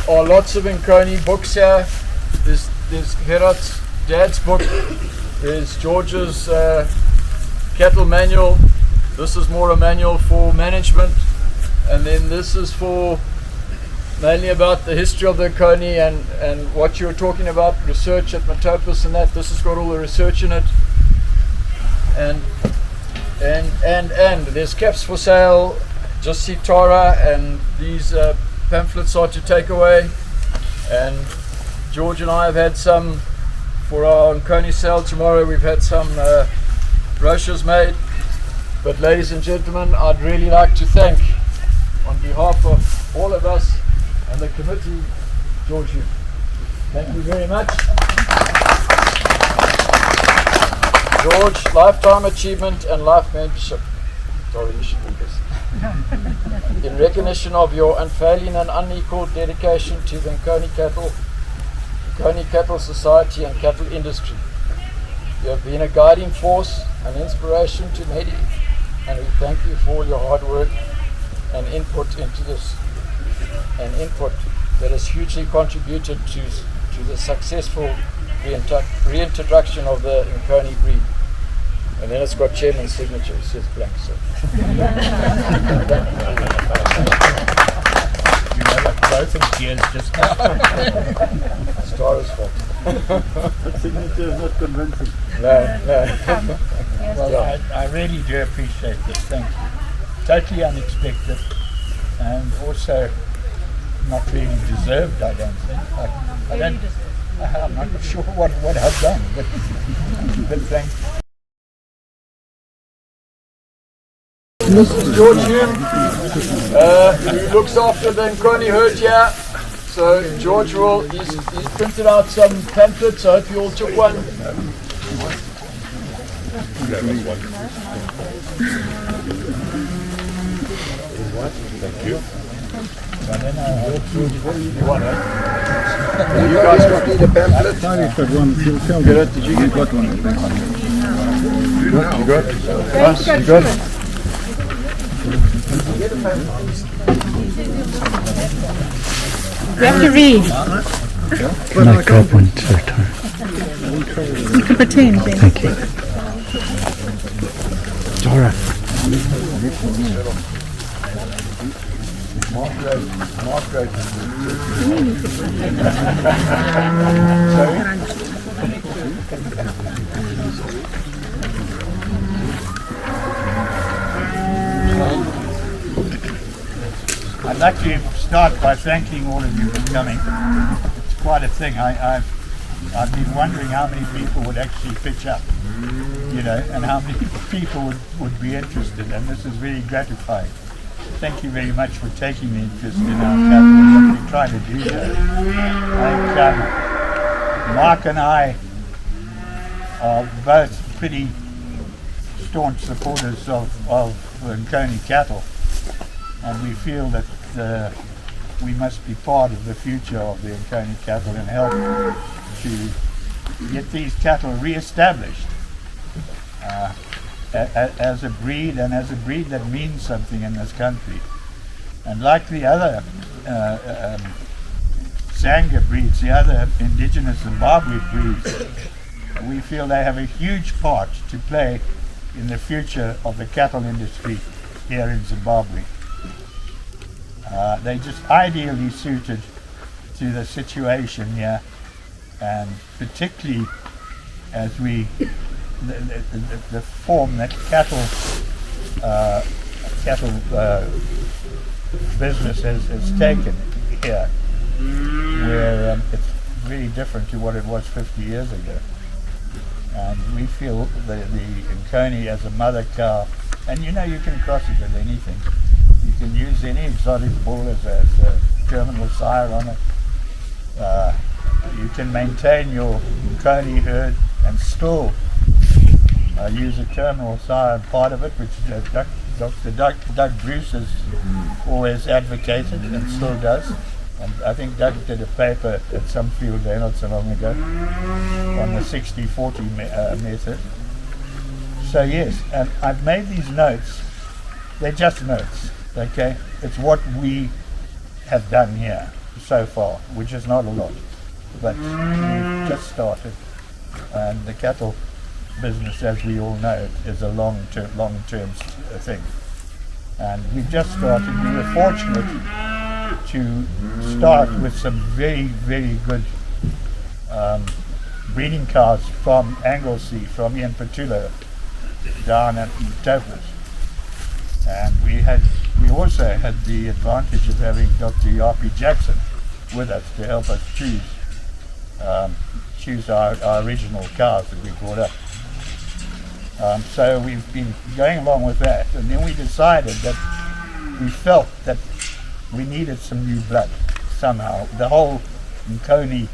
are lots of Nkone books here. There's Gerrit's dad's book, there's George's cattle manual. This is more a manual for management, and then this is for mainly about the history of the Nkone and what you were talking about, research at Metopus and that. This has got all the research in it. And there's caps for sale. Just see Tara, and these pamphlets are to take away. And George and I have had some for our Nkone sale tomorrow. We've had some brochures made. But ladies and gentlemen, I'd really like to thank, on behalf of all of us and the committee, George, you. Thank you very much. George, lifetime achievement and life mentorship. Sorry, you should do this. In recognition of your unfailing and unequaled dedication to the Nkone Cattle Society and cattle industry. You have been a guiding force, an inspiration to many, and we thank you for all your hard work and input into this, and input that has hugely contributed to the successful reintroduction of the Nkone breed. And then it's got chairman's signature, it says blank. So. You know that both of gears just Star's fault. That signature is not convincing. No. Well, I really do appreciate this, thank you. Totally unexpected, and also not really deserved, I don't think. I'm not sure what I've done, but thank you. This is George Hume, who looks after the Nkone herd here. So George he's printed out some pamphlets, I hope you all took one. grab us one. Thank you. You guys got me the pamphlet? Gerrit, did you get got one? You got? Us, you got? You have to read. Can I grab one at a time? You can pretend then. Thank you. Dora. I'd like to start by thanking all of you for coming. It's quite a thing. I've been wondering how many people would actually pitch up, you know, and how many people would be interested, and this is very gratifying. Thank you very much for taking the interest in our cattle and what we're trying to do here. I think Mark and I are both pretty staunch supporters of Nkone cattle, and we feel that we must be part of the future of the Nkone cattle and help to get these cattle re-established as a breed, and as a breed that means something in this country. And like the other Sanga breeds, the other indigenous Zimbabwe breeds, we feel they have a huge part to play in the future of the cattle industry here in Zimbabwe. They're just ideally suited to the situation here, and particularly as the form that cattle business has taken here, where it's really different to what it was 50 years ago. And we feel the Nkone as a mother cow, and you know, you can cross it with anything. You can use any exotic bull as a terminal sire on it. You can maintain your Nkone herd and still use a terminal sire part of it, which Dr. Doug Bruce has always advocated and still does. And I think Doug did a paper at some field day not so long ago on the 60-40 method. So yes, and I've made these notes. They're just notes, okay? It's what we have done here so far, which is not a lot, but we've just started. And the cattle business, as we all know, is a long-term thing. And we've just started. We were fortunate to start with some very, very good breeding cows from Anglesey, from Ian Petullo, down at Topaz. And we also had the advantage of having Dr. Yapi Jackson with us to help us choose our original cows that we brought up. So we've been going along with that, and then we decided that we felt that we needed some new blood somehow. The whole Nkone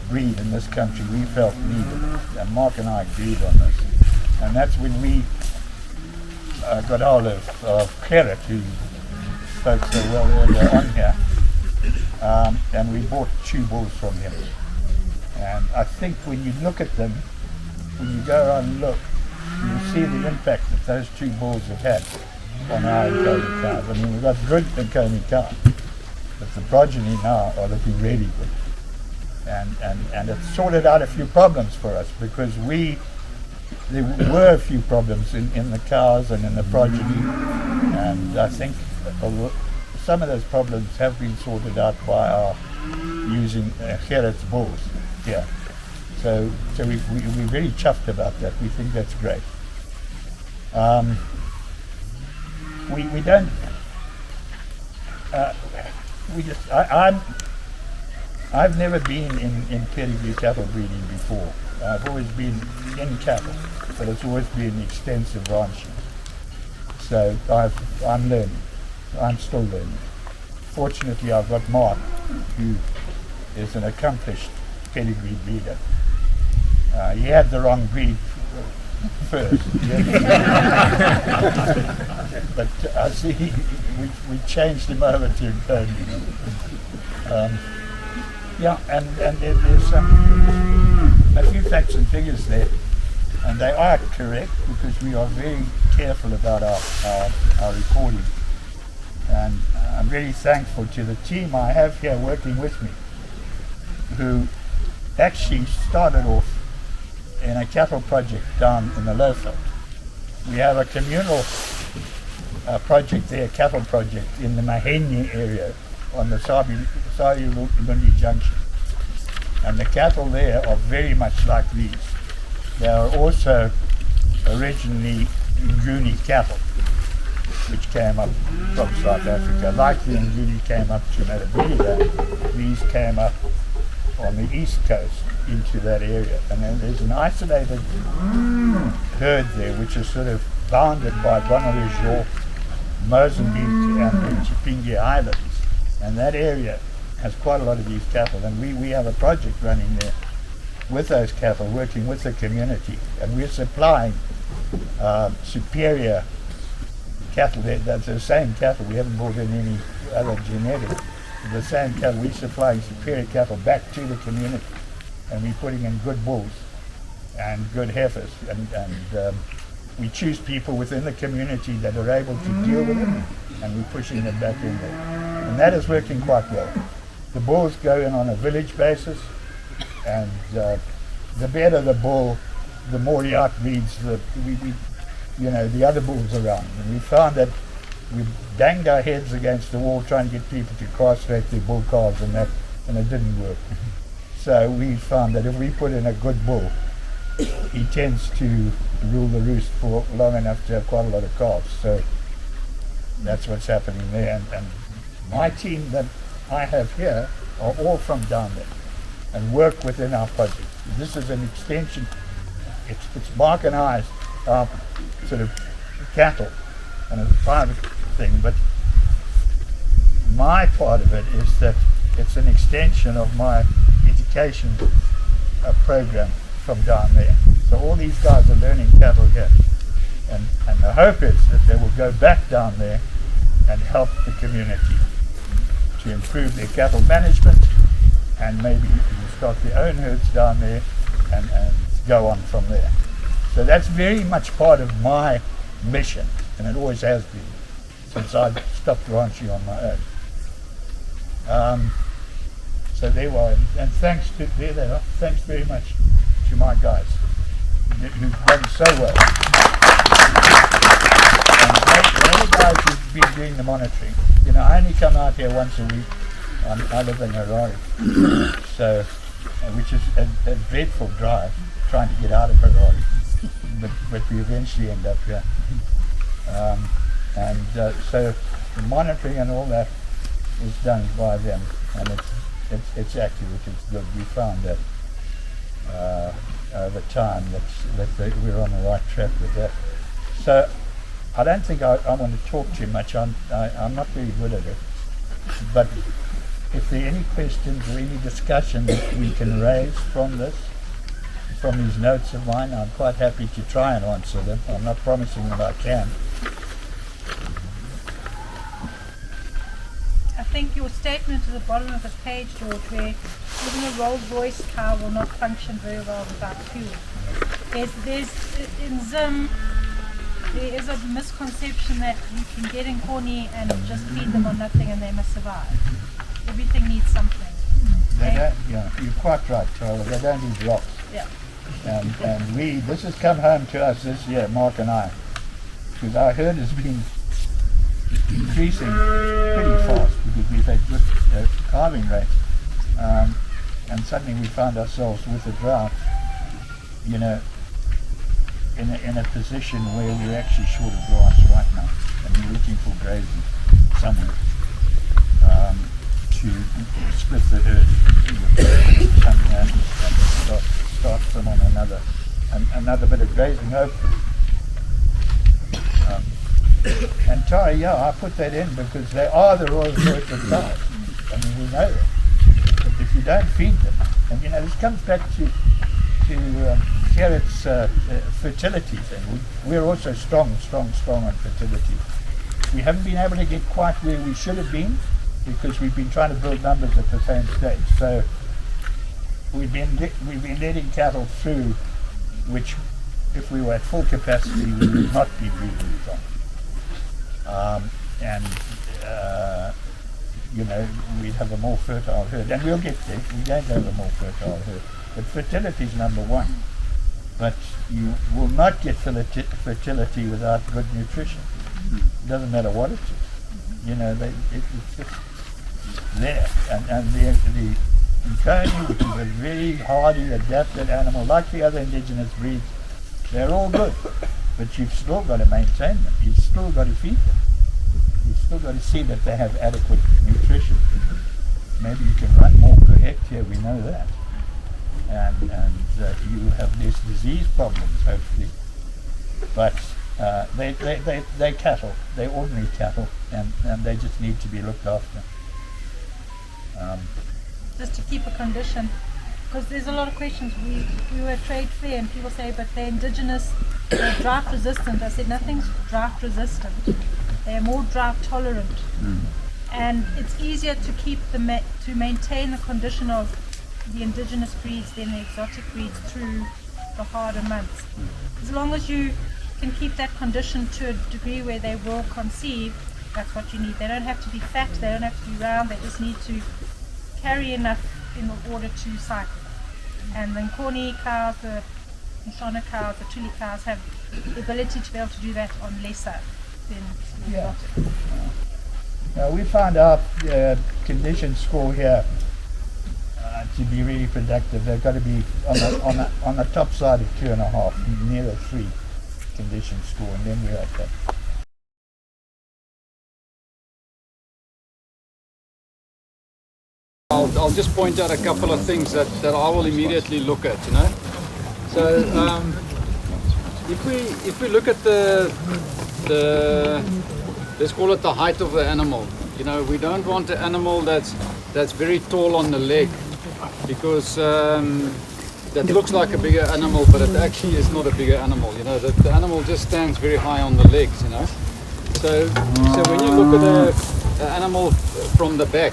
breed in this country we felt needed, and Mark and I agreed on this. And that's when we got hold of Gerrit, who spoke so well earlier on here, and we bought 2 bulls from him. And I think when you look at them, when you go around and look, you see the impact that those 2 bulls have had on our Nkone cows. I mean, we've got good Nkone cows, but the progeny now are looking really good. And it's sorted out a few problems for us, because there were a few problems in the cows and in the progeny, and I think some of those problems have been sorted out by our using Gerrit's bulls here. So we're very chuffed about that. We think that's great. We don't. I've never been in pedigree cattle breeding before. I've always been in cattle, but it's always been extensive ranching. So I'm learning. I'm still learning. Fortunately, I've got Mark, who is an accomplished pedigree breeder. He had the wrong breed first. But I see we changed him over to Nkone. Yeah, and there's a few facts and figures there, and they are correct because we are very careful about our recording. And I'm really thankful to the team I have here working with me, who actually started off in a cattle project down in the Lowveld. We have a communal project there, a cattle project in the Maheni area on the Siyabuswa Nguni Junction. And the cattle there are very much like these. They are also originally Nguni cattle, which came up from South Africa. Like the Nguni came up to Matabele, these came up on the east coast into that area. And then there's an isolated herd there which is sort of bounded by Bonaville, Mozambique and the Chipinge Islands. And that area has quite a lot of these cattle. And we have a project running there with those cattle, working with the community. And we're supplying superior cattle. That's the same cattle. We haven't brought in any other genetics. The same cattle. We're supplying superior cattle back to the community. And we're putting in good bulls and good heifers. And we choose people within the community that are able to deal with it, and we're pushing them back in there. And that is working quite well. The bulls go in on a village basis, and the better the bull, the more he outbreeds the other bulls around. And we found that we banged our heads against the wall trying to get people to castrate their bull calves and that, and it didn't work. So we found that if we put in a good bull, he tends to rule the roost for long enough to have quite a lot of calves. So that's what's happening there. And my team that I have here are all from down there and work within our project. This is an extension. It's Mark and I's sort of cattle, and it's a private thing, but my part of it is that it's an extension of my education program from down there. So all these guys are learning cattle here, and the hope is that they will go back down there and help the community to improve their cattle management, and maybe start their own herds down there and go on from there. So that's very much part of my mission, and it always has been since I stopped ranching on my own. So there we are, and thanks to there they are. Thanks very much to my guys who've done so well. And the other guys who've been doing the monitoring. You know, I only come out here once a week. I live in Harare, so which is a dreadful drive, trying to get out of Harare, but we eventually end up here. So the monitoring and all that is done by them, and it's accurate. It's good. We found that over time that we're on the right track with that. So I don't think I want to talk too much. I'm not very good at it, but if there are any questions or any discussion that we can raise from these notes of mine, I'm quite happy to try and answer them. I'm not promising that I can. I think your statement at the bottom of the page, George, where even a Rolls-Royce car will not function very well without fuel. There's in Zim, there is a misconception that you can get in Nkone and just feed them on nothing and they must survive. Everything needs something. Yeah, you're quite right, Charlie. They don't need rocks. Yeah. And this has come home to us this year, Mark and I, because our herd has been increasing pretty fast because we've had good calving rates, and suddenly we found ourselves with a drought, you know, in a position where we're actually short of grass right now, and we're looking for grazing somewhere to split the herd and start them on another bit of grazing hopefully. And Tari, yeah, I put that in because they are the Royal Royce of cows. I mean, we know that. But if you don't feed them, and you know, this comes back to here it's fertility thing. We're also strong on fertility. We haven't been able to get quite where we should have been because we've been trying to build numbers at the same stage. So we've been letting cattle through, which if we were at full capacity we would not be breeding from. We'd have a more fertile herd, and we'll get there. We're going to have a more fertile herd. But fertility is number one. But you will not get fertility without good nutrition. It doesn't matter what it is. It's just there. And the Nkone, which is a very hardy, adapted animal, like the other indigenous breeds, they're all good. But you've still got to maintain them. You've still got to feed them. You've still got to see that they have adequate nutrition. Maybe you can run more per hectare, we know that. And you have less disease problems, hopefully. But they're cattle, they're ordinary cattle, and they just need to be looked after. Just to keep a condition, because there's a lot of questions. We were at trade fair and people say, but they're indigenous, they're drought resistant. I said, nothing's drought resistant. They're more drought tolerant. And it's easier to keep to maintain the condition of the indigenous breeds than the exotic breeds through the harder months. As long as you can keep that condition to a degree where they will conceive, that's what you need. They don't have to be fat, they don't have to be round, they just need to carry enough in order to cycle. And the Nkone cows, the Nkone cows, the Tuli cows have the ability to be able to do that on lesser than the exotic. We found our condition score here to be really productive. They've got to be on the top side of 2.5, near a 3 condition score, and then we're at that. I'll just point out a couple of things that I will immediately look at, So if we look at the let's call it the height of the animal, we don't want an animal that's very tall on the leg, because that looks like a bigger animal, but it actually is not a bigger animal. The animal just stands very high on the legs. So when you look at an animal from the back,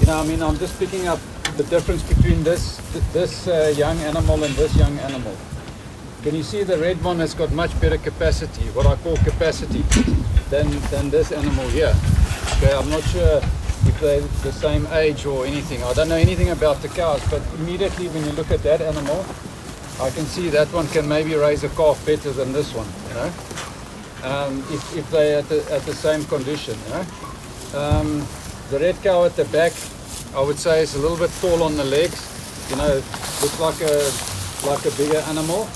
I'm just picking up the difference between this young animal and this young animal. Can you see the red one has got much better capacity, what I call capacity, than this animal here. Okay, I'm not sure if they're the same age or anything. I don't know anything about the cows, but immediately when you look at that animal, I can see that one can maybe raise a calf better than this one, if they're at the same condition. The red cow at the back, I would say, is a little bit tall on the legs. Looks like a bigger animal,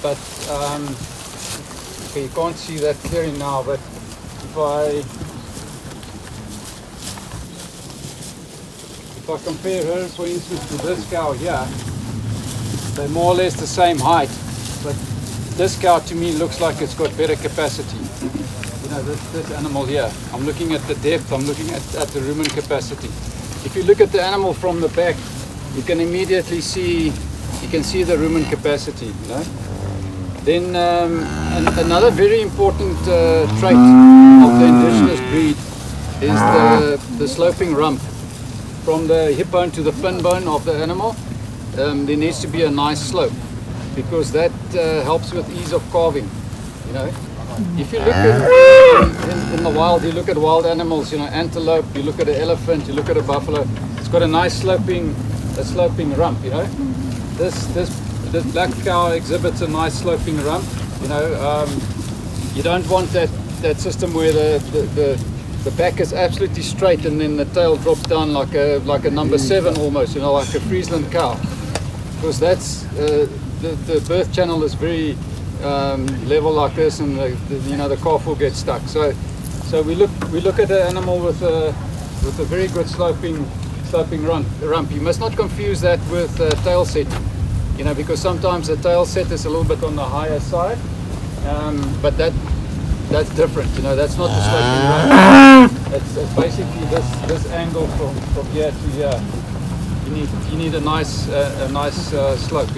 but okay, you can't see that clearly now. But if I compare her, for instance, to this cow here, they're more or less the same height, but this cow to me looks like it's got better capacity. This animal here, I'm looking at the depth, I'm looking at the rumen capacity. If you look at the animal from the back, you can immediately see, the rumen capacity. Then another very important trait of the indigenous breed is the sloping rump. From the hip bone to the fin bone of the animal, there needs to be a nice slope, because that helps with ease of calving. If you look in the wild, you look at wild animals, antelope, you look at an elephant, you look at a buffalo, it's got a nice sloping rump. This black cow exhibits a nice sloping rump. You don't want that system where the back is absolutely straight and then the tail drops down like a number 7 almost, like a Friesland cow, because that's the birth channel is very level like this, and the calf will get stuck. So we look at an animal with a very good sloping rump. You must not confuse that with tail setting, because sometimes the tail set is a little bit on the higher side, but that's different. That's not the sloping rump. It's basically this angle from here to here. You need a nice slope.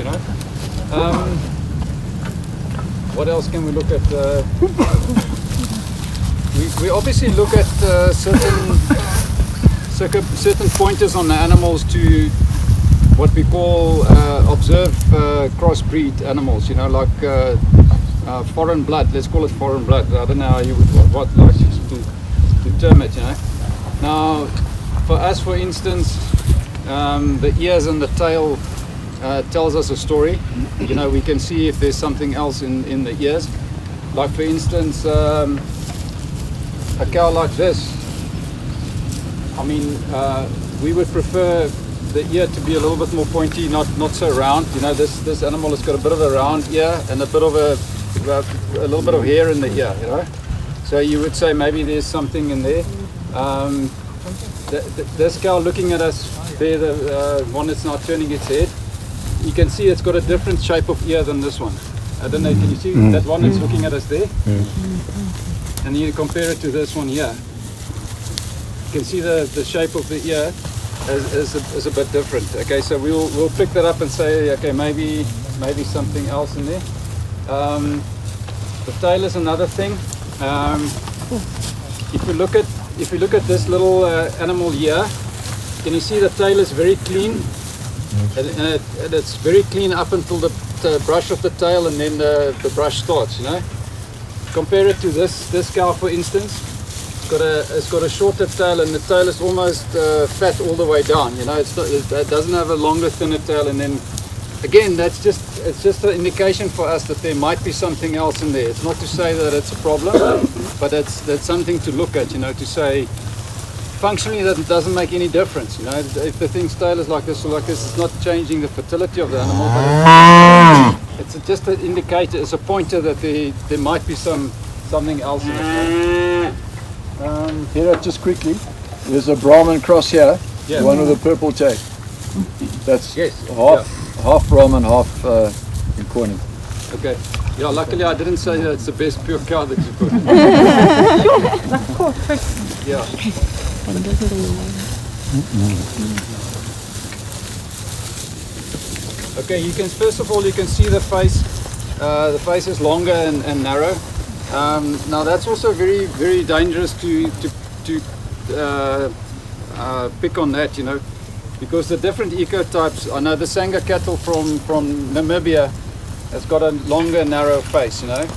What else can we look at? We obviously look at certain pointers on the animals to what we call observe crossbreed animals, you know, like foreign blood. Let's call it foreign blood. I don't know how you would like to term it, you know. Now, for us, for instance, the ears and the tail tells us a story. You know, we can see if there's something else in the ears. Like for instance, a cow like this, I mean, we would prefer the ear to be a little bit more pointy, not so round. You know, this animal has got a bit of a round ear and a bit of a little bit of hair in the ear, you know. So you would say maybe there's something in there. This cow looking at us there, the one that's now turning its head, you can see it's got a different shape of ear than this one. I don't know, can you see that one that's looking at us there? And you compare it to this one here. You can see the shape of the ear is a bit different. Okay, so we'll pick that up and say, okay, maybe something else in there. The tail is another thing. If you look at this little animal here, can you see the tail is very clean? And it's very clean up until the brush of the tail, and then the brush starts, you know. Compare it to this cow, for instance. It's got a shorter tail, and the tail is almost fat all the way down, you know. It doesn't have a longer, thinner tail, and then again, it's just an indication for us that there might be something else in there. It's not to say that it's a problem, but that's something to look at, you know, to say functionally that doesn't make any difference, you know. If the thing's tail is like this or like this, it's not changing the fertility of the animal, but it's just an indicator, it's a pointer that there might be something else in it. Here, just quickly, there's a Brahman cross here, yeah. The one with the purple tape. That's half Brahman, half Nkone. Okay. Yeah, luckily I didn't say that it's the best pure cow that you put. Yeah. Okay, first of all you can see the face. The face is longer and narrow. Now that's also very, very dangerous to pick on that, you know, because the different ecotypes. I know the Sanga cattle from Namibia has got a longer, narrow face, you know.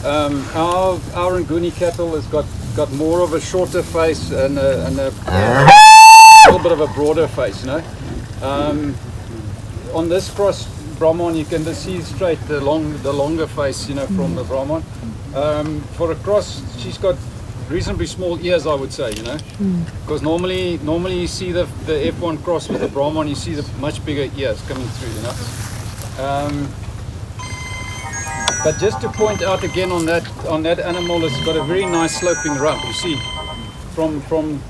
Our Nguni cattle has got more of a shorter face and a little bit of a broader face, you know. On this cross Brahman, you can just see straight the longer face, you know, from the Brahman. For a cross, she's got reasonably small ears, I would say, you know, because normally you see the F1 cross with the Brahman, you see the much bigger ears coming through, you know. But just to point out again on that animal, it's got a very nice sloping rump. You see, from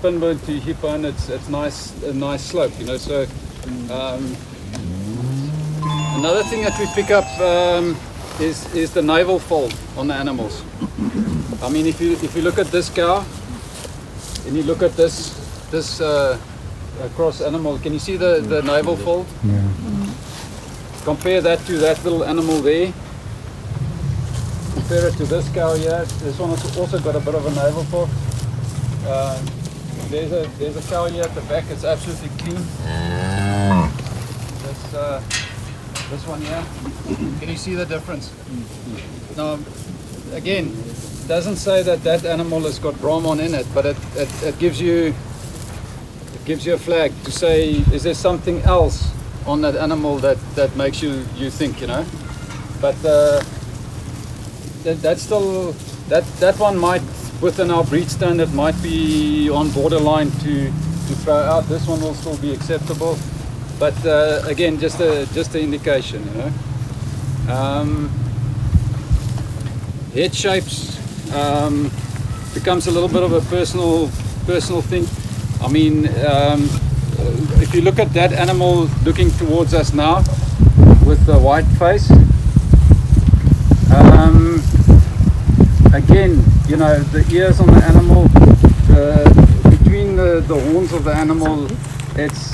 pinbone to hip bone, it's a nice slope, you know. So another thing that we pick up is the navel fold on the animals. I mean, if you look at this cow and you look at this cross animal, can you see the navel fold? Yeah. Compare that to that little animal there. Compare it to this cow here. This one has also got a bit of a navel fold. There's a cow here at the back. It's absolutely clean. This one here. Can you see the difference? Now, again, it doesn't say that animal has got Brahman in it, but it gives you a flag to say, is there something else on that animal that makes you think, you know? But that's still that one might, within our breed standard, might be on borderline to throw out. This one will still be acceptable, but again, just an indication, you know. Head shapes becomes a little bit of a personal thing. I mean, if you look at that animal looking towards us now with the white face, again, you know, the ears on the animal, between the horns of the animal, it's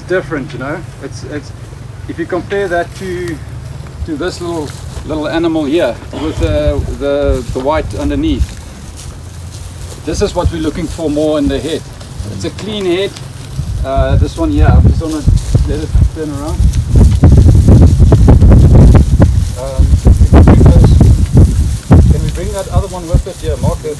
different, you know. It's if you compare that to this little little animal here with the white underneath. This is what we're looking for more in the head. It's a clean head. This one here, I'm just going to let it turn around. Can we bring that other one with it? Yeah, mark it.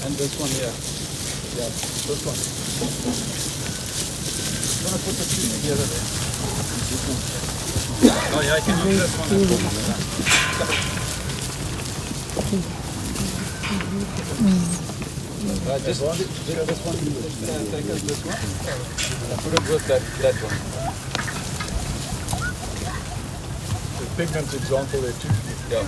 And this one here. Yeah, this one. I'm going to put the two together there. Oh yeah, I can use this one as well. Just this one. Take us this one. Put it with that one. The pigment example there too. Yeah.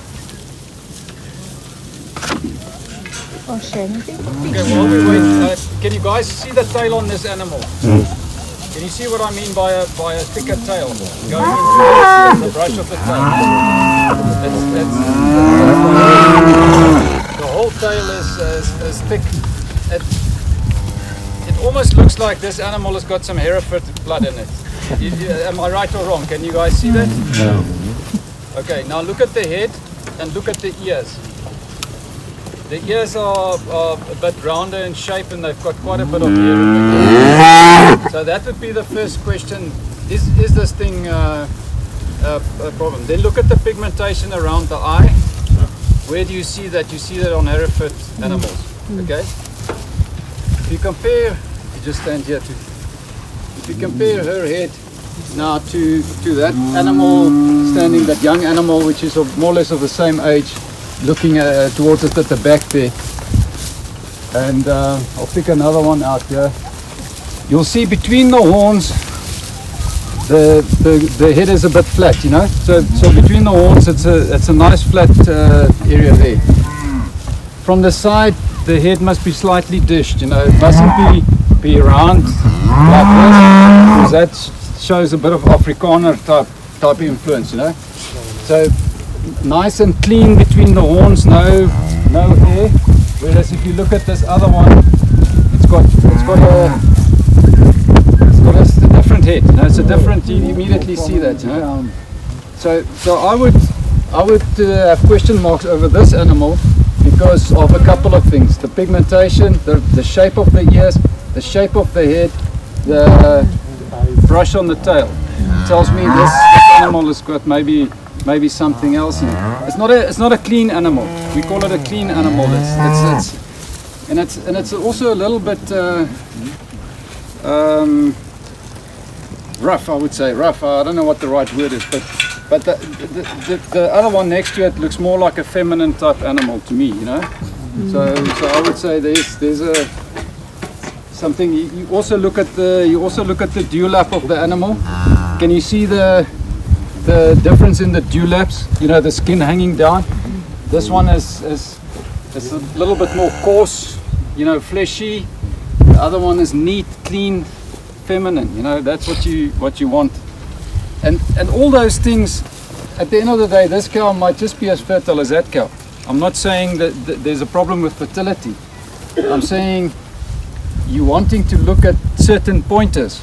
Oh, shame. Okay, while we wait, can you guys see the tail on this animal? Can you see what I mean by a thicker tail? Going into the brush of the tail. The whole tail is thick. It almost looks like this animal has got some Hereford blood in it. Am I right or wrong? Can you guys see that? No. Okay, now look at the head and look at the ears. The ears are a bit rounder in shape and they've got quite a bit of hair in the. So that would be the first question. Is this thing a problem? Then look at the pigmentation around the eye. Where do you see that? You see that on Hereford animals. Okay? If you compare, you just stand here too. If you compare her head now to that animal standing, that young animal which is more or less of the same age, looking towards it at the back there, and I'll pick another one out here. You'll see between the horns the head is a bit flat, you know, so between the horns it's a nice flat area there. From the side the head must be slightly dished, you know, it mustn't be round like this, because that shows a bit of Afrikaner type influence, you know. So nice and clean between the horns, no hair. Whereas if you look at this other one, it's got a different head. You know, it's a different. You immediately see that. You know. So I would have question marks over this animal because of a couple of things: the pigmentation, the shape of the ears, the shape of the head, the brush on the tail. It tells me this animal has got maybe something else in it. It's not a clean animal. We call it a clean animal. It's also a little bit rough. I would say rough. I don't know what the right word is, but the other one next to it looks more like a feminine type animal to me. You know. So I would say there's a something. You also look at the dewlap of the animal. Can you see the difference in the dewlaps, you know, the skin hanging down? This one is a little bit more coarse, you know, fleshy. The other one is neat, clean, feminine, you know, that's what you want. And all those things, at the end of the day, this cow might just be as fertile as that cow. I'm not saying that there's a problem with fertility. I'm saying you wanting to look at certain pointers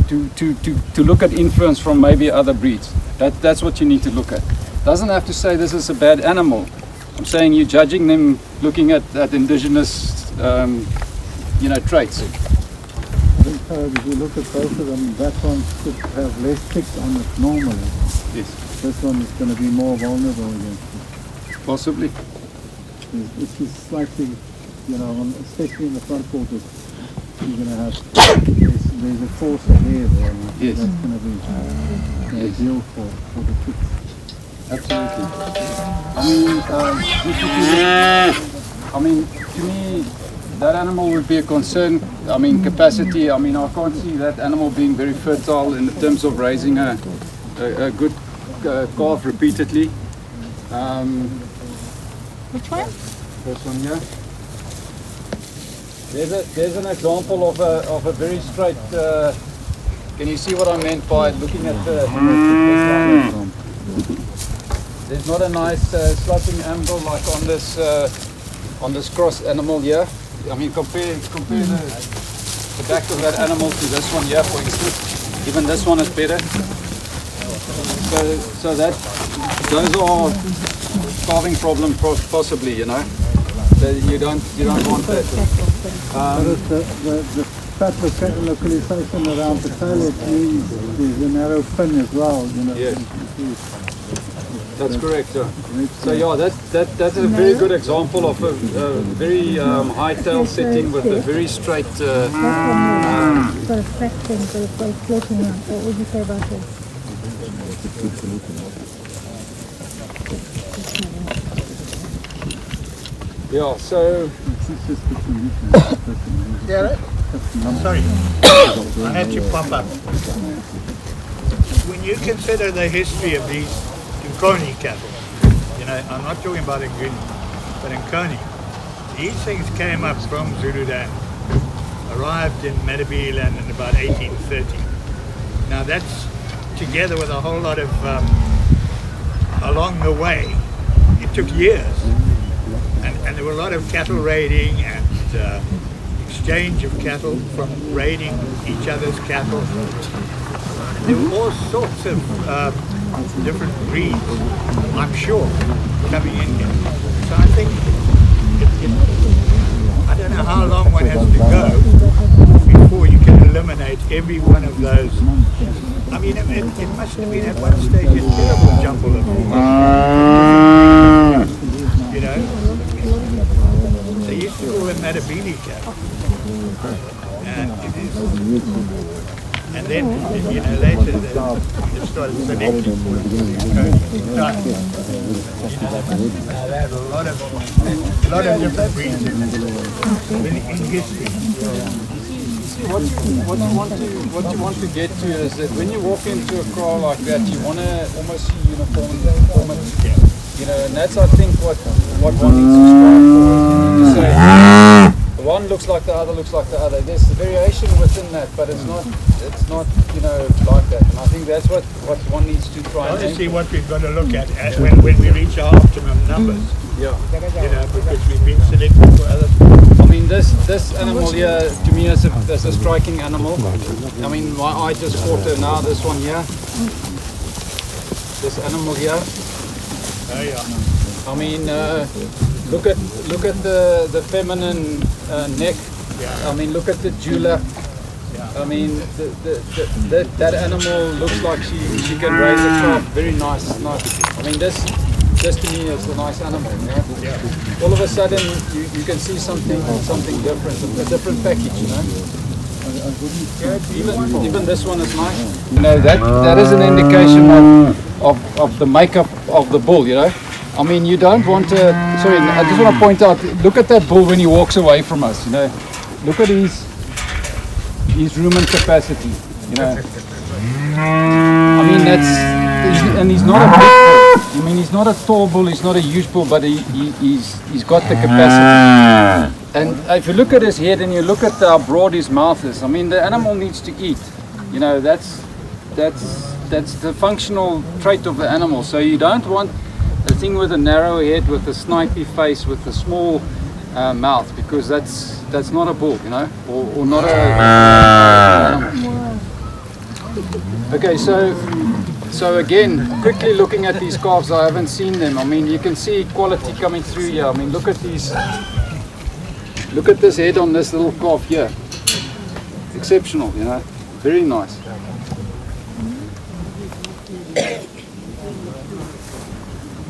to look at influence from maybe other breeds. That's what you need to look at. Doesn't have to say this is a bad animal. I'm saying you're judging them looking at indigenous, you know, traits. I think if you look at both of them, that one should have less ticks on it normally. Yes. This one is going to be more vulnerable against it. Possibly. It's just slightly, you know, especially in the front quarters, you're going to have, there's a coarser hair there. Yes. That's going to be ideal for the ticks. Absolutely. I mean, to me, that animal would be a concern. I mean, capacity. I mean, I can't see that animal being very fertile in terms of raising a good calf repeatedly. Which one? This one here. There's an example of a very straight. Can you see what I meant by looking at the? There's not a nice sloping angle like on this cross animal here. I mean, compare the back of that animal to this one here, for instance. Even this one is better. So that those are calving problem possibly, you know. So you don't want that. The fat localization around the tail is a narrow fin as well, you know. Yes. That's correct, sir. So yeah, that's a very good example of a very high tail setting with a very straight. What would you say about this? Yeah, so. Gerrit? Sorry, I had to pop up. When you consider the history of these Nkone cattle, you know, I'm not talking about Nkone, but Nkone, these things came up from Zululand, arrived in Medebeeland in about 1830. Now that's together with a whole lot of, along the way, it took years, and there were a lot of cattle raiding and exchange of cattle from raiding each other's cattle. There were all sorts of different breeds, I'm sure, coming in here. So I think, I don't know how long one has to go before you can eliminate every one of those. I mean, it must have been at one stage a terrible jumble of you know. They used to call them Medebeeland cattle. And then, you know, later they started selecting for it. They had a lot of different breeds in history. What you want to get to is that when you walk into a kraal like that, you want to almost see uniformity. You know, and that's I think what one needs to strive for. To say the one looks like the other looks like the other. There's variation within that, but it's not you know like that. And I think that's what one needs to try and see what we've got to look at when we reach our optimum numbers. Yeah. You know, because we've been selected for other. I mean, this animal here to me is a striking animal. I mean, my eye just caught her now. This one here, this animal here. Oh yeah. I mean, look at the feminine neck. Yeah. I mean, look at the dewlap. I mean, that animal looks like she can raise a calf. Very nice. I mean, this to me is a nice animal. You know? Yeah. All of a sudden, you can see something different, a different package. You know. Even this one is nice. You know, that is an indication of the makeup of the bull, you know. I mean, you don't want to, sorry, I just want to point out, look at that bull when he walks away from us, you know. Look at his rumen capacity, you know. I mean, and he's not a big bull. I mean, he's not a tall bull, he's not a huge bull, but he's got the capacity. And if you look at his head and you look at how broad his mouth is, I mean, the animal needs to eat. You know, that's the functional trait of the animal. So you don't want a thing with a narrow head, with a snipey face, with a small mouth, because that's not a bull, you know, or not a animal. Okay, so again, quickly looking at these calves, I haven't seen them. I mean, you can see quality coming through here. I mean, look at these. Look at this head on this little calf here. Exceptional, you know, very nice.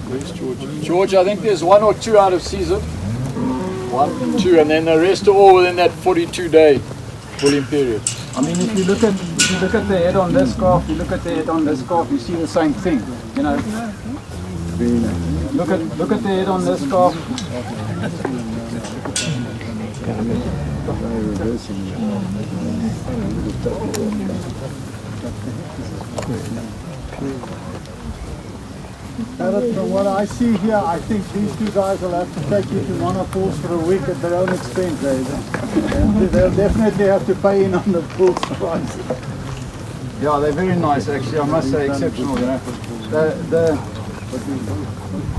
Where's George? George, I think there's 1 or 2 out of season. 1, 2, and then the rest are all within that 42-day bulling period. I mean, if you look at the head on this calf, you look at the head on this calf, you see the same thing, you know. Look at the head on this calf. Gerrit, from what I see here, I think these two guys will have to take you to Monopools for a week at their own expense. And they'll definitely have to pay in on the pool's price. Yeah, they're very nice actually, I must say, exceptional. You know.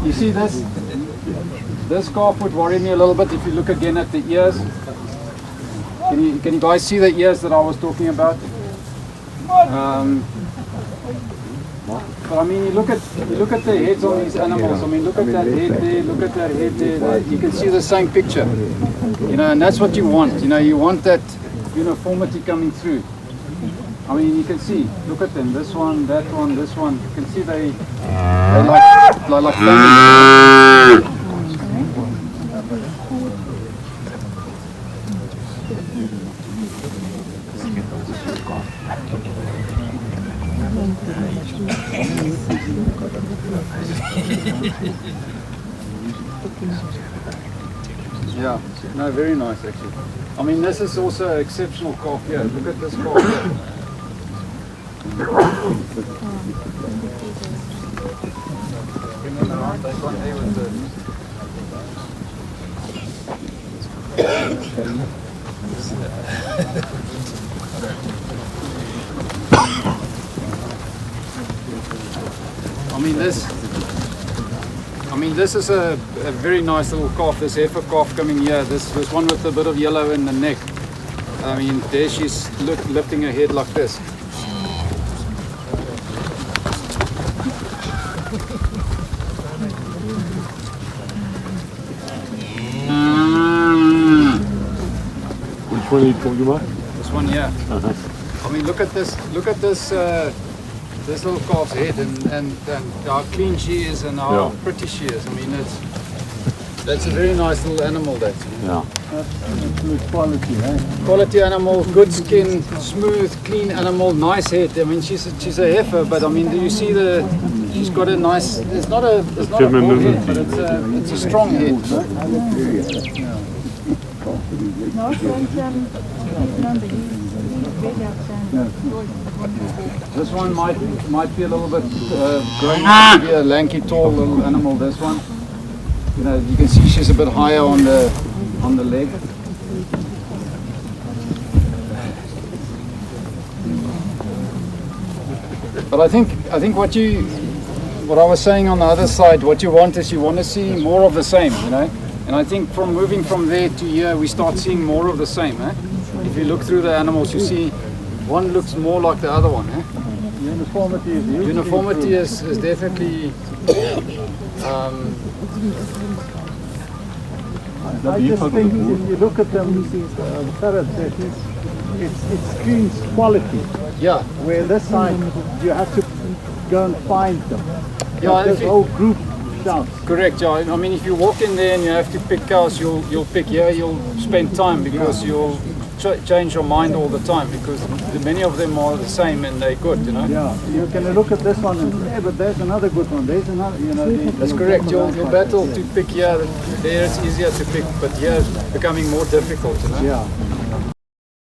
You see this calf would worry me a little bit if you look again at the ears. Can you guys see the ears that I was talking about? But I mean, you look at the heads on these animals. I mean, look at that head there, look at that head there. You can see the same picture, you know, and that's what you want. You know, you want that uniformity coming through. I mean, you can see. Look at them. This one, that one, this one. You can see they're like family. Yeah, no, very nice actually. I mean, this is also an exceptional calf here. Look at this calf here. Bring them around, they've got there with I mean, this is a very nice little calf, this heifer calf coming here, this one with a bit of yellow in the neck. I mean, there she's lifting her head like this. Which one are you talking about? This one here. I mean, look at this this little calf's head and how clean she is and how pretty she is. I mean, that's a very nice little animal, that. Yeah. Absolute quality, eh? Quality animal, good skin, smooth, clean animal, nice head. I mean, she's a heifer, but I mean, do you see she's got a nice, it's not a bull head, but it's a strong head. This one might be a little bit growing up to be a lanky, tall little animal. This one, you know, you can see she's a bit higher on the leg. But I think what I was saying on the other side, what you want is you want to see more of the same, you know. And I think from moving from there to here, we start seeing more of the same. Eh? If you look through the animals, you see one looks more like the other one. Eh? Uniformity is definitely. I just think if you look at them, ferrets, it screams quality. Yeah. Where this side, you have to go and find them. Yeah, this whole group shouts. Correct. Yeah. I mean, if you walk in there and you have to pick cows, you'll pick here. You'll spend time because you'll change your mind all the time because many of them are the same and they're good, you know. Yeah, you can look at this one and say, but there's another good one. There's another, you know. That's correct. You'll battle to pick here. There it's easier to pick, but here it's becoming more difficult, you know. Yeah.